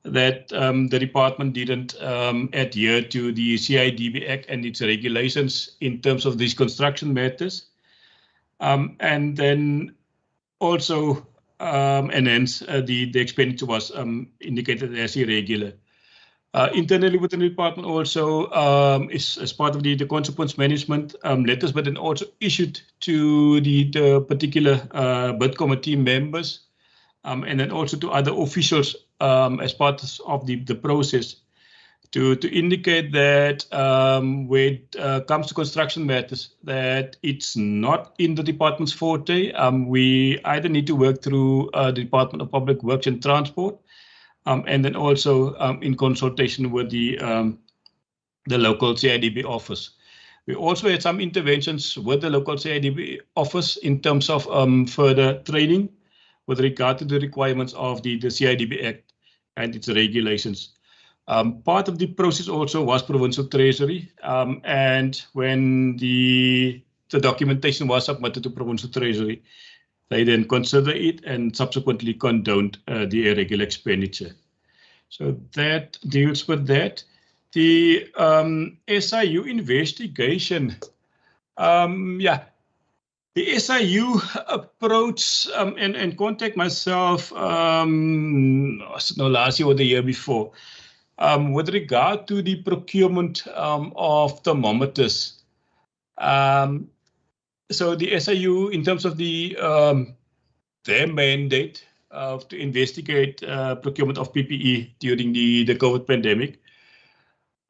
that the department didn't adhere to the CIDB Act and its regulations in terms of these construction matters. And then also, and hence the expenditure was indicated as irregular. Internally within the department also, as part of the consequence management letters, but then also issued to the particular bid committee members, and then also to other officials as part of the process to indicate that when it comes to construction matters, that it's not in the department's forte. We either need to work through the Department of Public Works and Transport, and then also in consultation with the local CIDB office. We also had some interventions with the local CIDB office in terms of further training with regard to the requirements of the CIDB Act and its regulations. Part of the process also was Provincial Treasury, and when the documentation was submitted to Provincial Treasury, they then considered it and subsequently condoned the irregular expenditure. So that deals with that. The SIU investigation, the SIU approached and contact myself, last year or the year before, with regard to the procurement of thermometers. so the SIU, in terms of their mandate to investigate procurement of PPE during the COVID pandemic,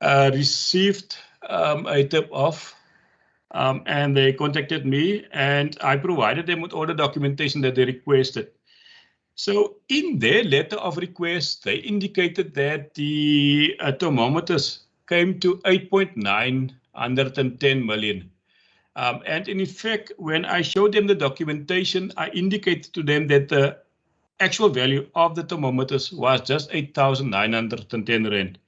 received a tip-off, and they contacted me, and I provided them with all the documentation that they requested. So in their letter of request, they indicated that the thermometers came to 8.910 million. And in effect, when I showed them the documentation, I indicated to them that the actual value of the thermometers was just 8,910 rand.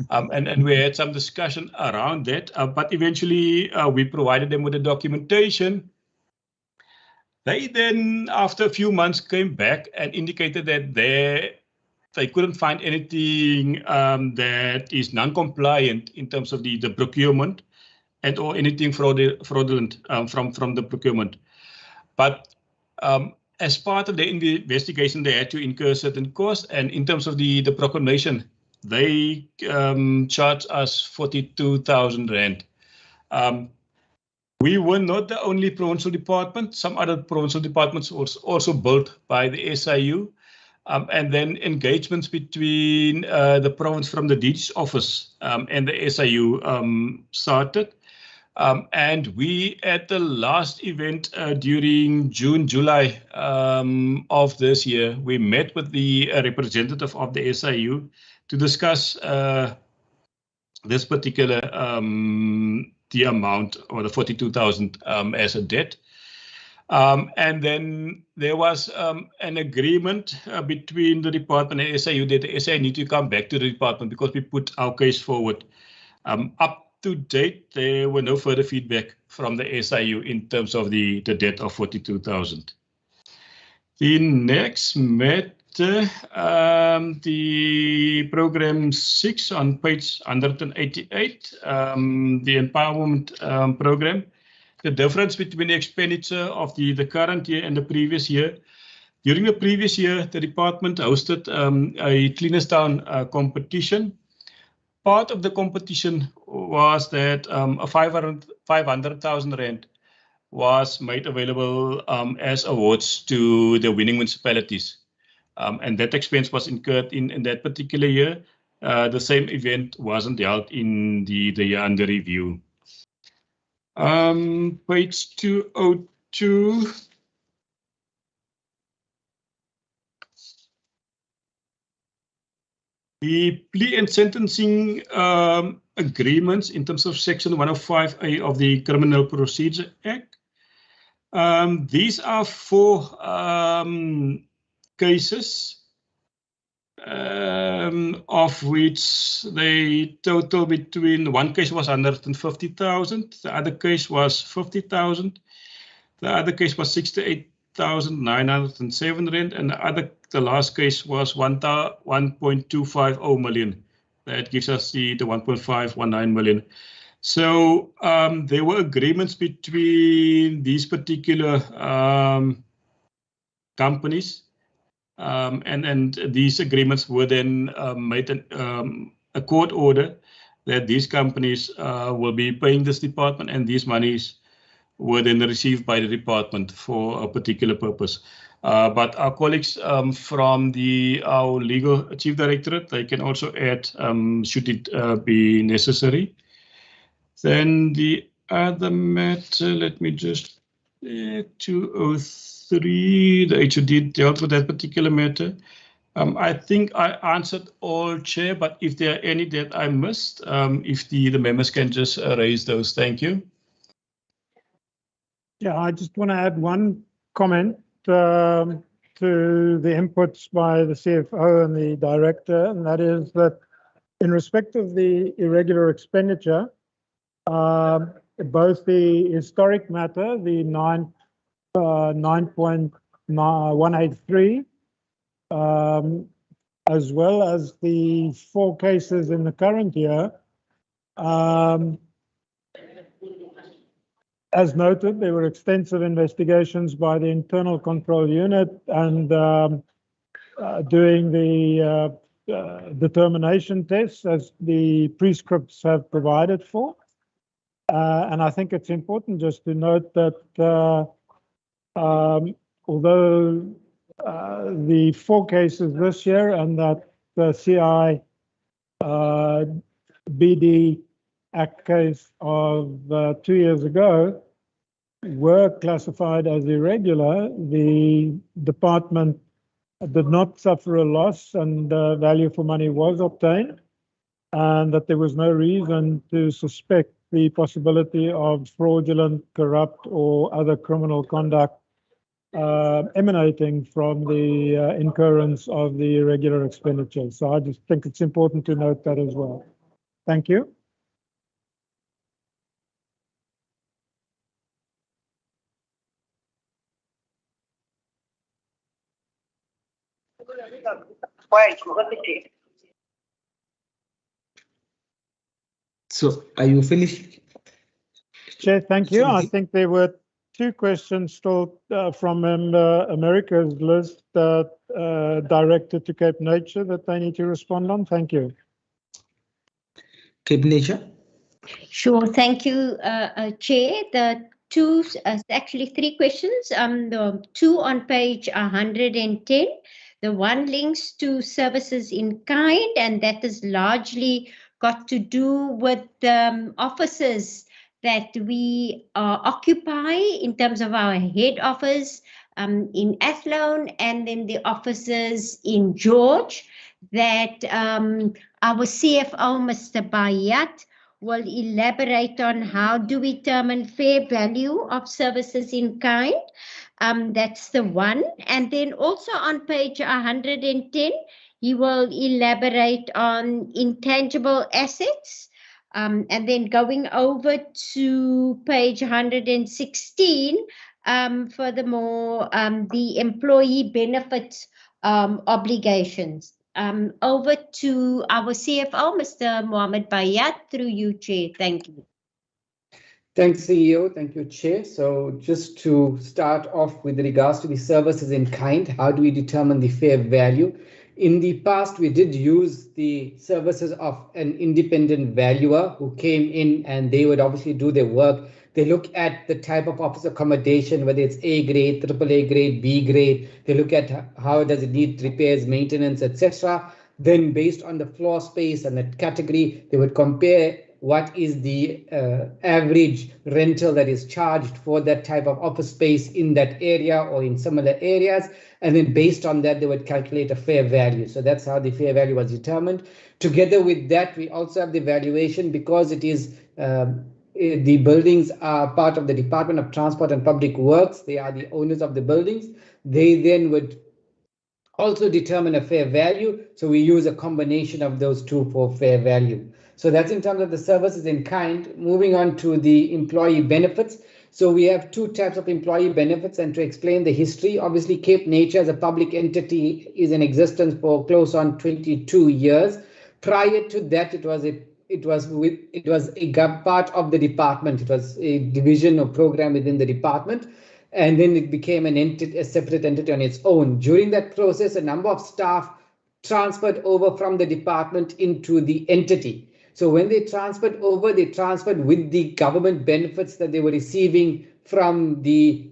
And we had some discussion around that, but eventually we provided them with the documentation. They then, after a few months, came back and indicated that they couldn't find anything that is non-compliant in terms of the procurement and or anything fraudulent from the procurement. But as part of the investigation, they had to incur certain costs, and in terms of the proclamation, they charged us 42,000 rand. We were not the only provincial department. Some other provincial departments was also built by the SIU, and then engagements between the province from the DG's office and the SIU started. And we, at the last event during June, July of this year, we met with the representative of the SIU to discuss this particular, the amount, or the 42,000 as a debt. And then there was an agreement between the department and SIU that the SIU need to come back to the department because we put our case forward. Up to date, there were no further feedback from the SIU in terms of the debt of 42,000. The next matter, the program 6 on page 188, the empowerment program. The difference between the expenditure of the current year and the previous year. During the previous year, the department hosted a Cleaners Town competition. Part of the competition was that a 500,000 rand was made available as awards to the winning municipalities. And that expense was incurred in that particular year. The same event wasn't held in the year under review. Page 202. The plea and sentencing agreements in terms of Section 105A of the Criminal Procedure Act. These are 4 cases, of which they total between, one case was 150,000, the other case was 50,000, the other case was 68,907 rand, and the last case was 1.250 million. That gives us the 1.519 million. So there were agreements between these particular companies, and these agreements were then made a court order that these companies will be paying this department, and these monies were then received by the department for a particular purpose. But our colleagues from our legal chief directorate, they can also add should it be necessary. Then the other matter, let me just 203, the HOD dealt with that particular matter. I think I answered all, Chair, but if there are any that I missed, if the members can just raise those. Thank you. Yeah, I just want to add one comment to the inputs by the CFO and the director, and that is that in respect of the irregular expenditure, both the historic matter, the 9.183, as well as the 4 cases in the current year, as noted, there were extensive investigations by the internal control unit and doing the determination tests as the prescripts have provided for. And I think it's important just to note that although the 4 cases this year and that the CI BD Act case of 2 years ago were classified as irregular, the department did not suffer a loss and value for money was obtained, and that there was no reason to suspect the possibility of fraudulent, corrupt, or other criminal conduct emanating from the incurrence of the irregular expenditure. So I just think it's important to note that as well. Thank you. So are you finished? Chair, thank you. I think there were 2 questions still from America's list directed to Cape Nature that they need to respond on. Thank you. Cape Nature? Sure, thank you, Chair. The 2, actually 3 questions. The 2 on page 110. The 1 links to services in kind, and that is largely got to do with offices that we occupy in terms of our head office in Athlone, and then the offices in George, that our CFO, Mr. Bayat, will elaborate on how do we determine fair value of services in kind. That's the 1. And then also on page 110, he will elaborate on intangible assets. And then going over to page 116, furthermore, the employee benefits obligations. Over to our CFO, Mr. Mohammed Bayat, through you, Chair. Thank you. Thanks, CEO. Thank you, Chair. So just to start off with regards to the services in kind, how do we determine the fair value? In the past, we did use the services of an independent valuer who came in, and they would obviously do their work. They look at the type of office accommodation, whether it's A grade, AAA grade, B grade. They look at how does it need repairs, maintenance, etc. Then based on the floor space and the category, they would compare what is the average rental that is charged for that type of office space in that area or in similar areas. And then based on that, they would calculate a fair value. So that's how the fair value was determined. Together with that, we also have the valuation, because it is the buildings are part of the Department of Transport and Public Works. They are the owners of the buildings. They then would also determine a fair value. So we use a combination of those 2 for fair value. So that's in terms of the services in kind. Moving on to the employee benefits. So we have 2 types of employee benefits, and to explain the history, obviously Cape Nature as a public entity is in existence for close on 22 years. Prior to that, it was a part of the department. It was a division or program within the department, and then it became a separate entity on its own. During that process, a number of staff transferred over from the department into the entity. So when they transferred over, they transferred with the government benefits that they were receiving from being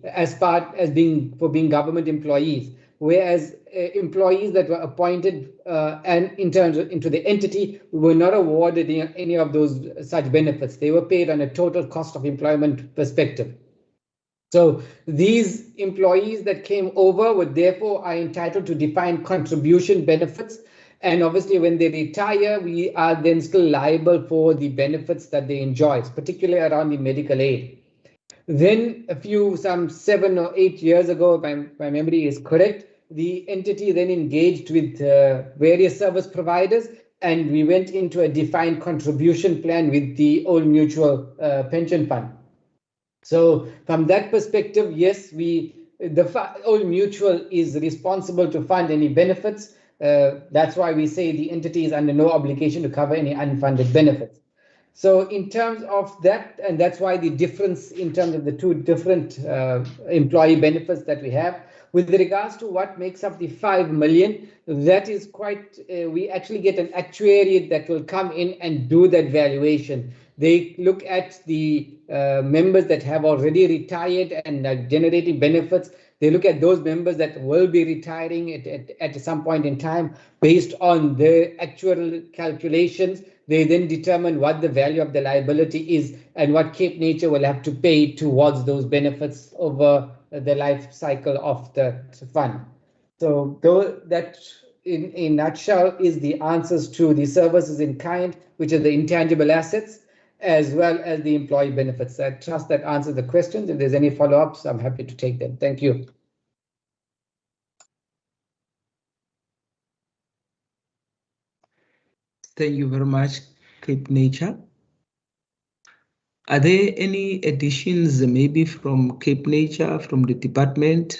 government employees. Whereas employees that were appointed into the entity were not awarded any of those such benefits. They were paid on a total cost of employment perspective. So these employees that came over are entitled to defined contribution benefits. And obviously, when they retire, we are then still liable for the benefits that they enjoy, particularly around the medical aid. Then some 7 or 8 years ago, if my memory is correct, the entity then engaged with various service providers, and we went into a defined contribution plan with the Old Mutual pension fund. So from that perspective, yes, the Old Mutual is responsible to fund any benefits. That's why we say the entity is under no obligation to cover any unfunded benefits. So in terms of that, and that's why the difference in terms of the 2 different employee benefits that we have. With regards to what makes up the 5 million, that is quite, we actually get an actuary that will come in and do that valuation. They look at the members that have already retired and are generating benefits. They look at those members that will be retiring at some point in time based on their actual calculations. They then determine what the value of the liability is and what Cape Nature will have to pay towards those benefits over the life cycle of the fund. So that in a nutshell is the answers to the services in kind, which are the intangible assets, as well as the employee benefits. I trust that answers the questions. If there's any follow-ups, I'm happy to take them. Thank you. Thank you very much, Cape Nature. Are there any additions maybe from Cape Nature, from the department?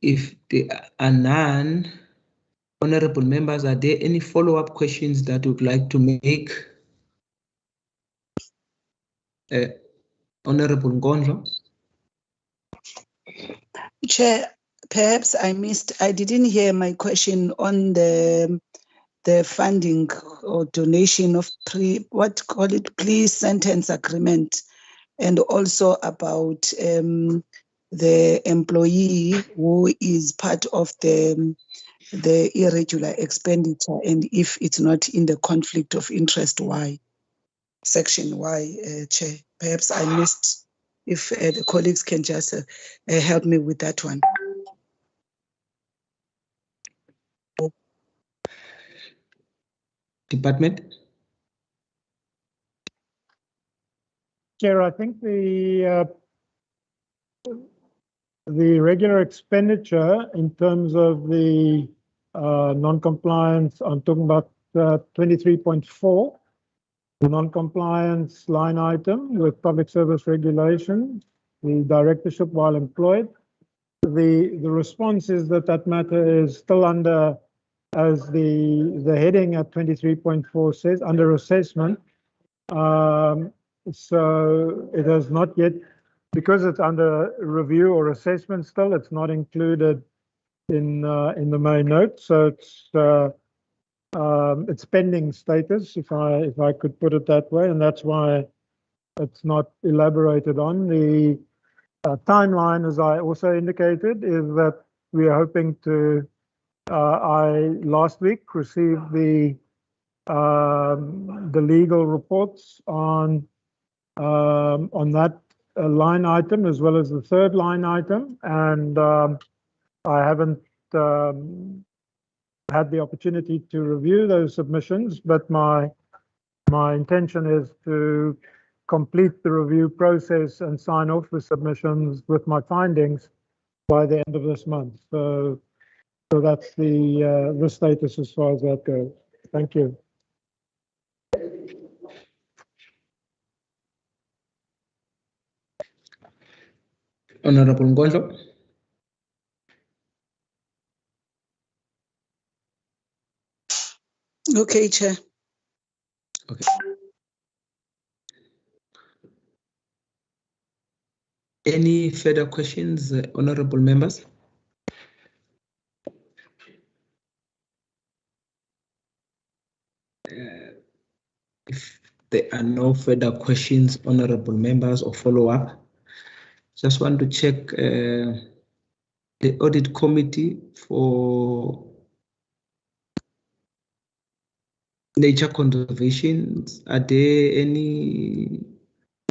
If there are none, honorable members, are there any follow-up questions that you would like to make? Honorable Ngondlo? Chair, perhaps I didn't hear my question on the funding or donation of pre-sentence agreement, and also about the employee who is part of the irregular expenditure, and if it's not in the conflict of interest, why? Section Y, Chair. Perhaps I missed, if the colleagues can just help me with that one. Department? Chair, I think the regular expenditure in terms of the non-compliance, I'm talking about 23.4, the non-compliance line item with public service regulation, the directorship while employed. The response is that matter is still under, as the heading at 23.4 says, under assessment. So it has not yet, because it's under review or assessment still, it's not included in the main note. So it's pending status, if I could put it that way, and that's why it's not elaborated on. The timeline, as I also indicated, is that we are hoping to. I last week received the legal reports on that line item as well as the third line item, and I haven't had the opportunity to review those submissions, but my intention is to complete the review process and sign off the submissions with my findings by the end of this month. So that's the status as far as that goes. Thank you. Honorable Ngondlo? Okay, Chair. Okay. Any further questions, honorable members? If there are no further questions, honorable members, or follow-up, just want to check the audit committee for nature conservation. Are there any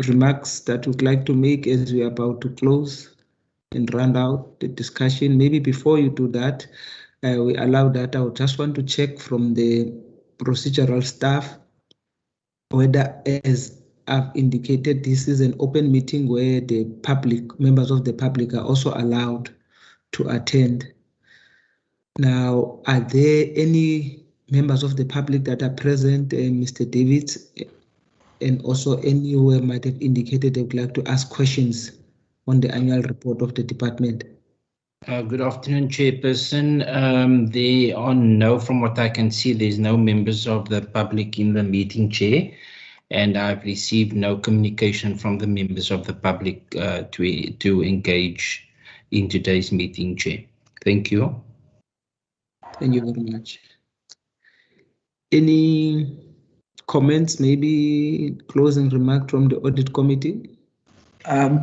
remarks that you'd like to make as we are about to close and round out the discussion? Maybe before you do that, we allow that. I would just want to check from the procedural staff whether, as I've indicated, this is an open meeting where the public, members of the public, are also allowed to attend. Now, are there any members of the public that are present, Mr. Davids, and also anyone might have indicated they would like to ask questions on the annual report of the department? Good afternoon, Chairperson. There are no, from what I can see, there's no members of the public in the meeting, Chair, and I've received no communication from the members of the public to engage in today's meeting, Chair. Thank you. Thank you very much. Any comments, maybe closing remark from the audit committee?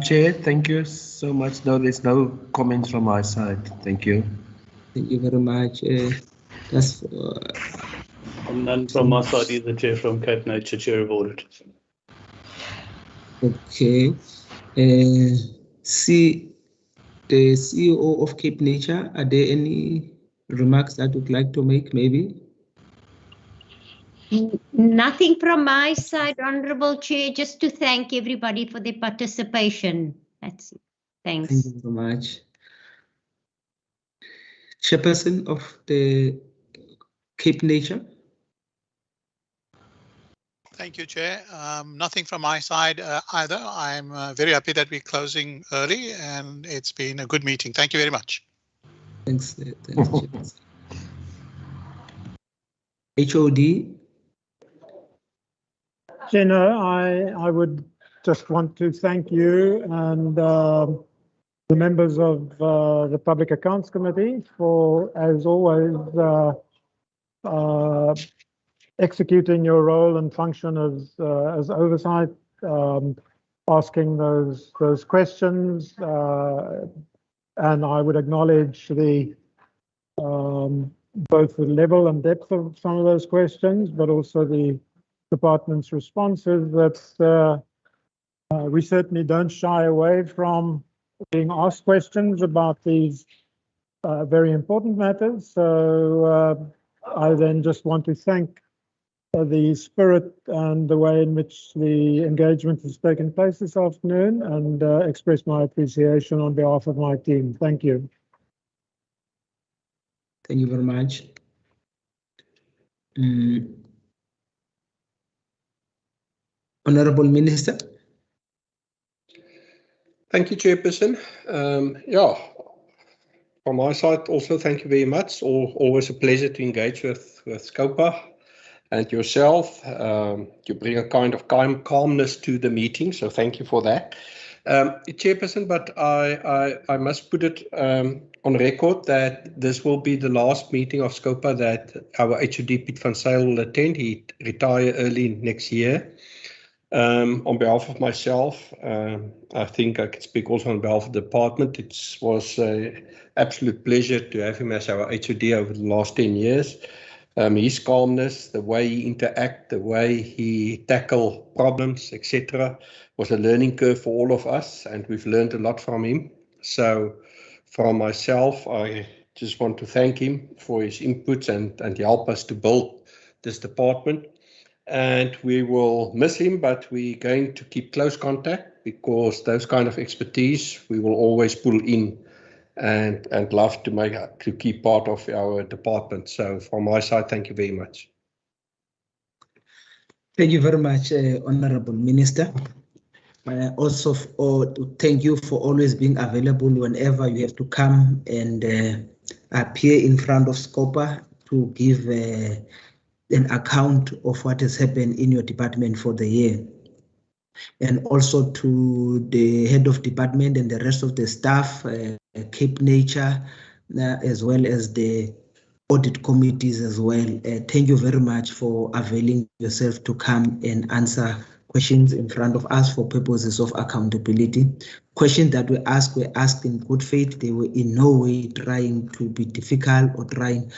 Chair, thank you so much. No, there's no comments from my side. Thank you. Thank you very much. That's none from my side either, Chair, from Cape Nature, Chair of Audit. okay. See, the CEO of Cape Nature, are there any remarks that you'd like to make, maybe? Nothing from my side, Honourable Chair, just to thank everybody for their participation. That's it. Thanks. Thank you very much. Chairperson of the Cape Nature. Thank you, Chair. Nothing from my side either. I'm very happy that we're closing early and it's been a good meeting. Thank you very much. Thanks, Chairperson. HOD. No, I would just want to thank you and the members of the Public Accounts Committee for, as always, executing your role and function as oversight, asking those questions, and I would acknowledge the both the level and depth of some of those questions, but also the department's responses. That we certainly don't shy away from being asked questions about these very important matters. So I then just want to thank the spirit and the way in which the engagement has taken place this afternoon and express my appreciation on behalf of my team. Thank you. Thank you very much. Honourable Minister. Thank you, Chairperson. Yeah, from my side also, thank you very much. Always a pleasure to engage with Scopa and yourself. You bring a kind of calmness to the meeting, so thank you for that. Chairperson, but I must put it on record that this will be the last meeting of Scopa that our HOD Piet van Zyl will attend. He retire early next year. On behalf of myself, I think I can speak also on behalf of the department. It was an absolute pleasure to have him as our HOD over the last 10 years. His calmness, the way he interact, the way he tackle problems, etc., was a learning curve for all of us, and we've learned a lot from him. So from myself, I just want to thank him for his inputs and help us to build this department. And we will miss him, but we're going to keep close contact because those kind of expertise we will always pull in and love to keep part of our department. So from my side, thank you very much. Thank you very much, Honourable Minister. Also, thank you for always being available whenever you have to come and appear in front of Scopa to give an account of what has happened in your department for the year. And also to the head of department and the rest of the staff, Cape Nature, as well as the audit committees as well. Thank you very much for availing yourself to come and answer questions in front of us for purposes of accountability. Questions that were asked in good faith. They were in no way trying to be difficult or trying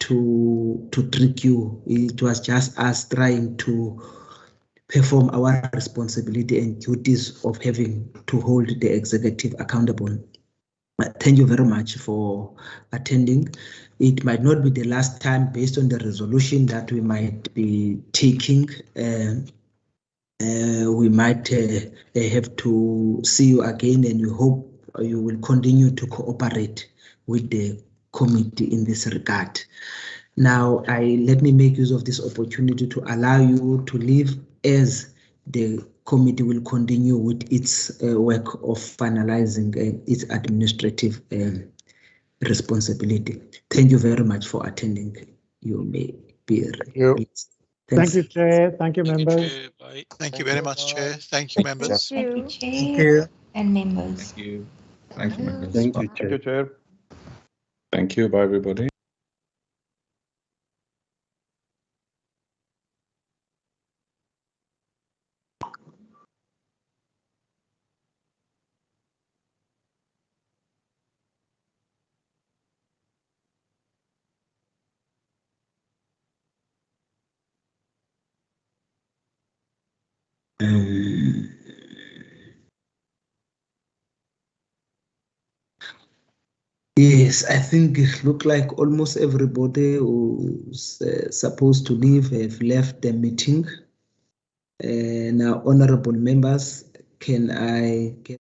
to trick you. It was just us trying to perform our responsibility and duties of having to hold the executive accountable. Thank you very much for attending. It might not be the last time based on the resolution that we might be taking. We might have to see you again, and we hope you will continue to cooperate with the committee in this regard. Now, let me make use of this opportunity to allow you to leave as the committee will continue with its work of finalizing its administrative responsibility. Thank you very much for attending. You may be released. Thank you, Chair. Thank you, members. Thank you very much, Chair. Thank you, members. Thank you, Chair. Thank you. And members. Thank you. Thank you, members. Thank you, Thank you, Chair. Thank you. Bye, everybody. Yes, I think it looked like almost everybody who's supposed to leave have left the meeting. Now, honorable members, can I get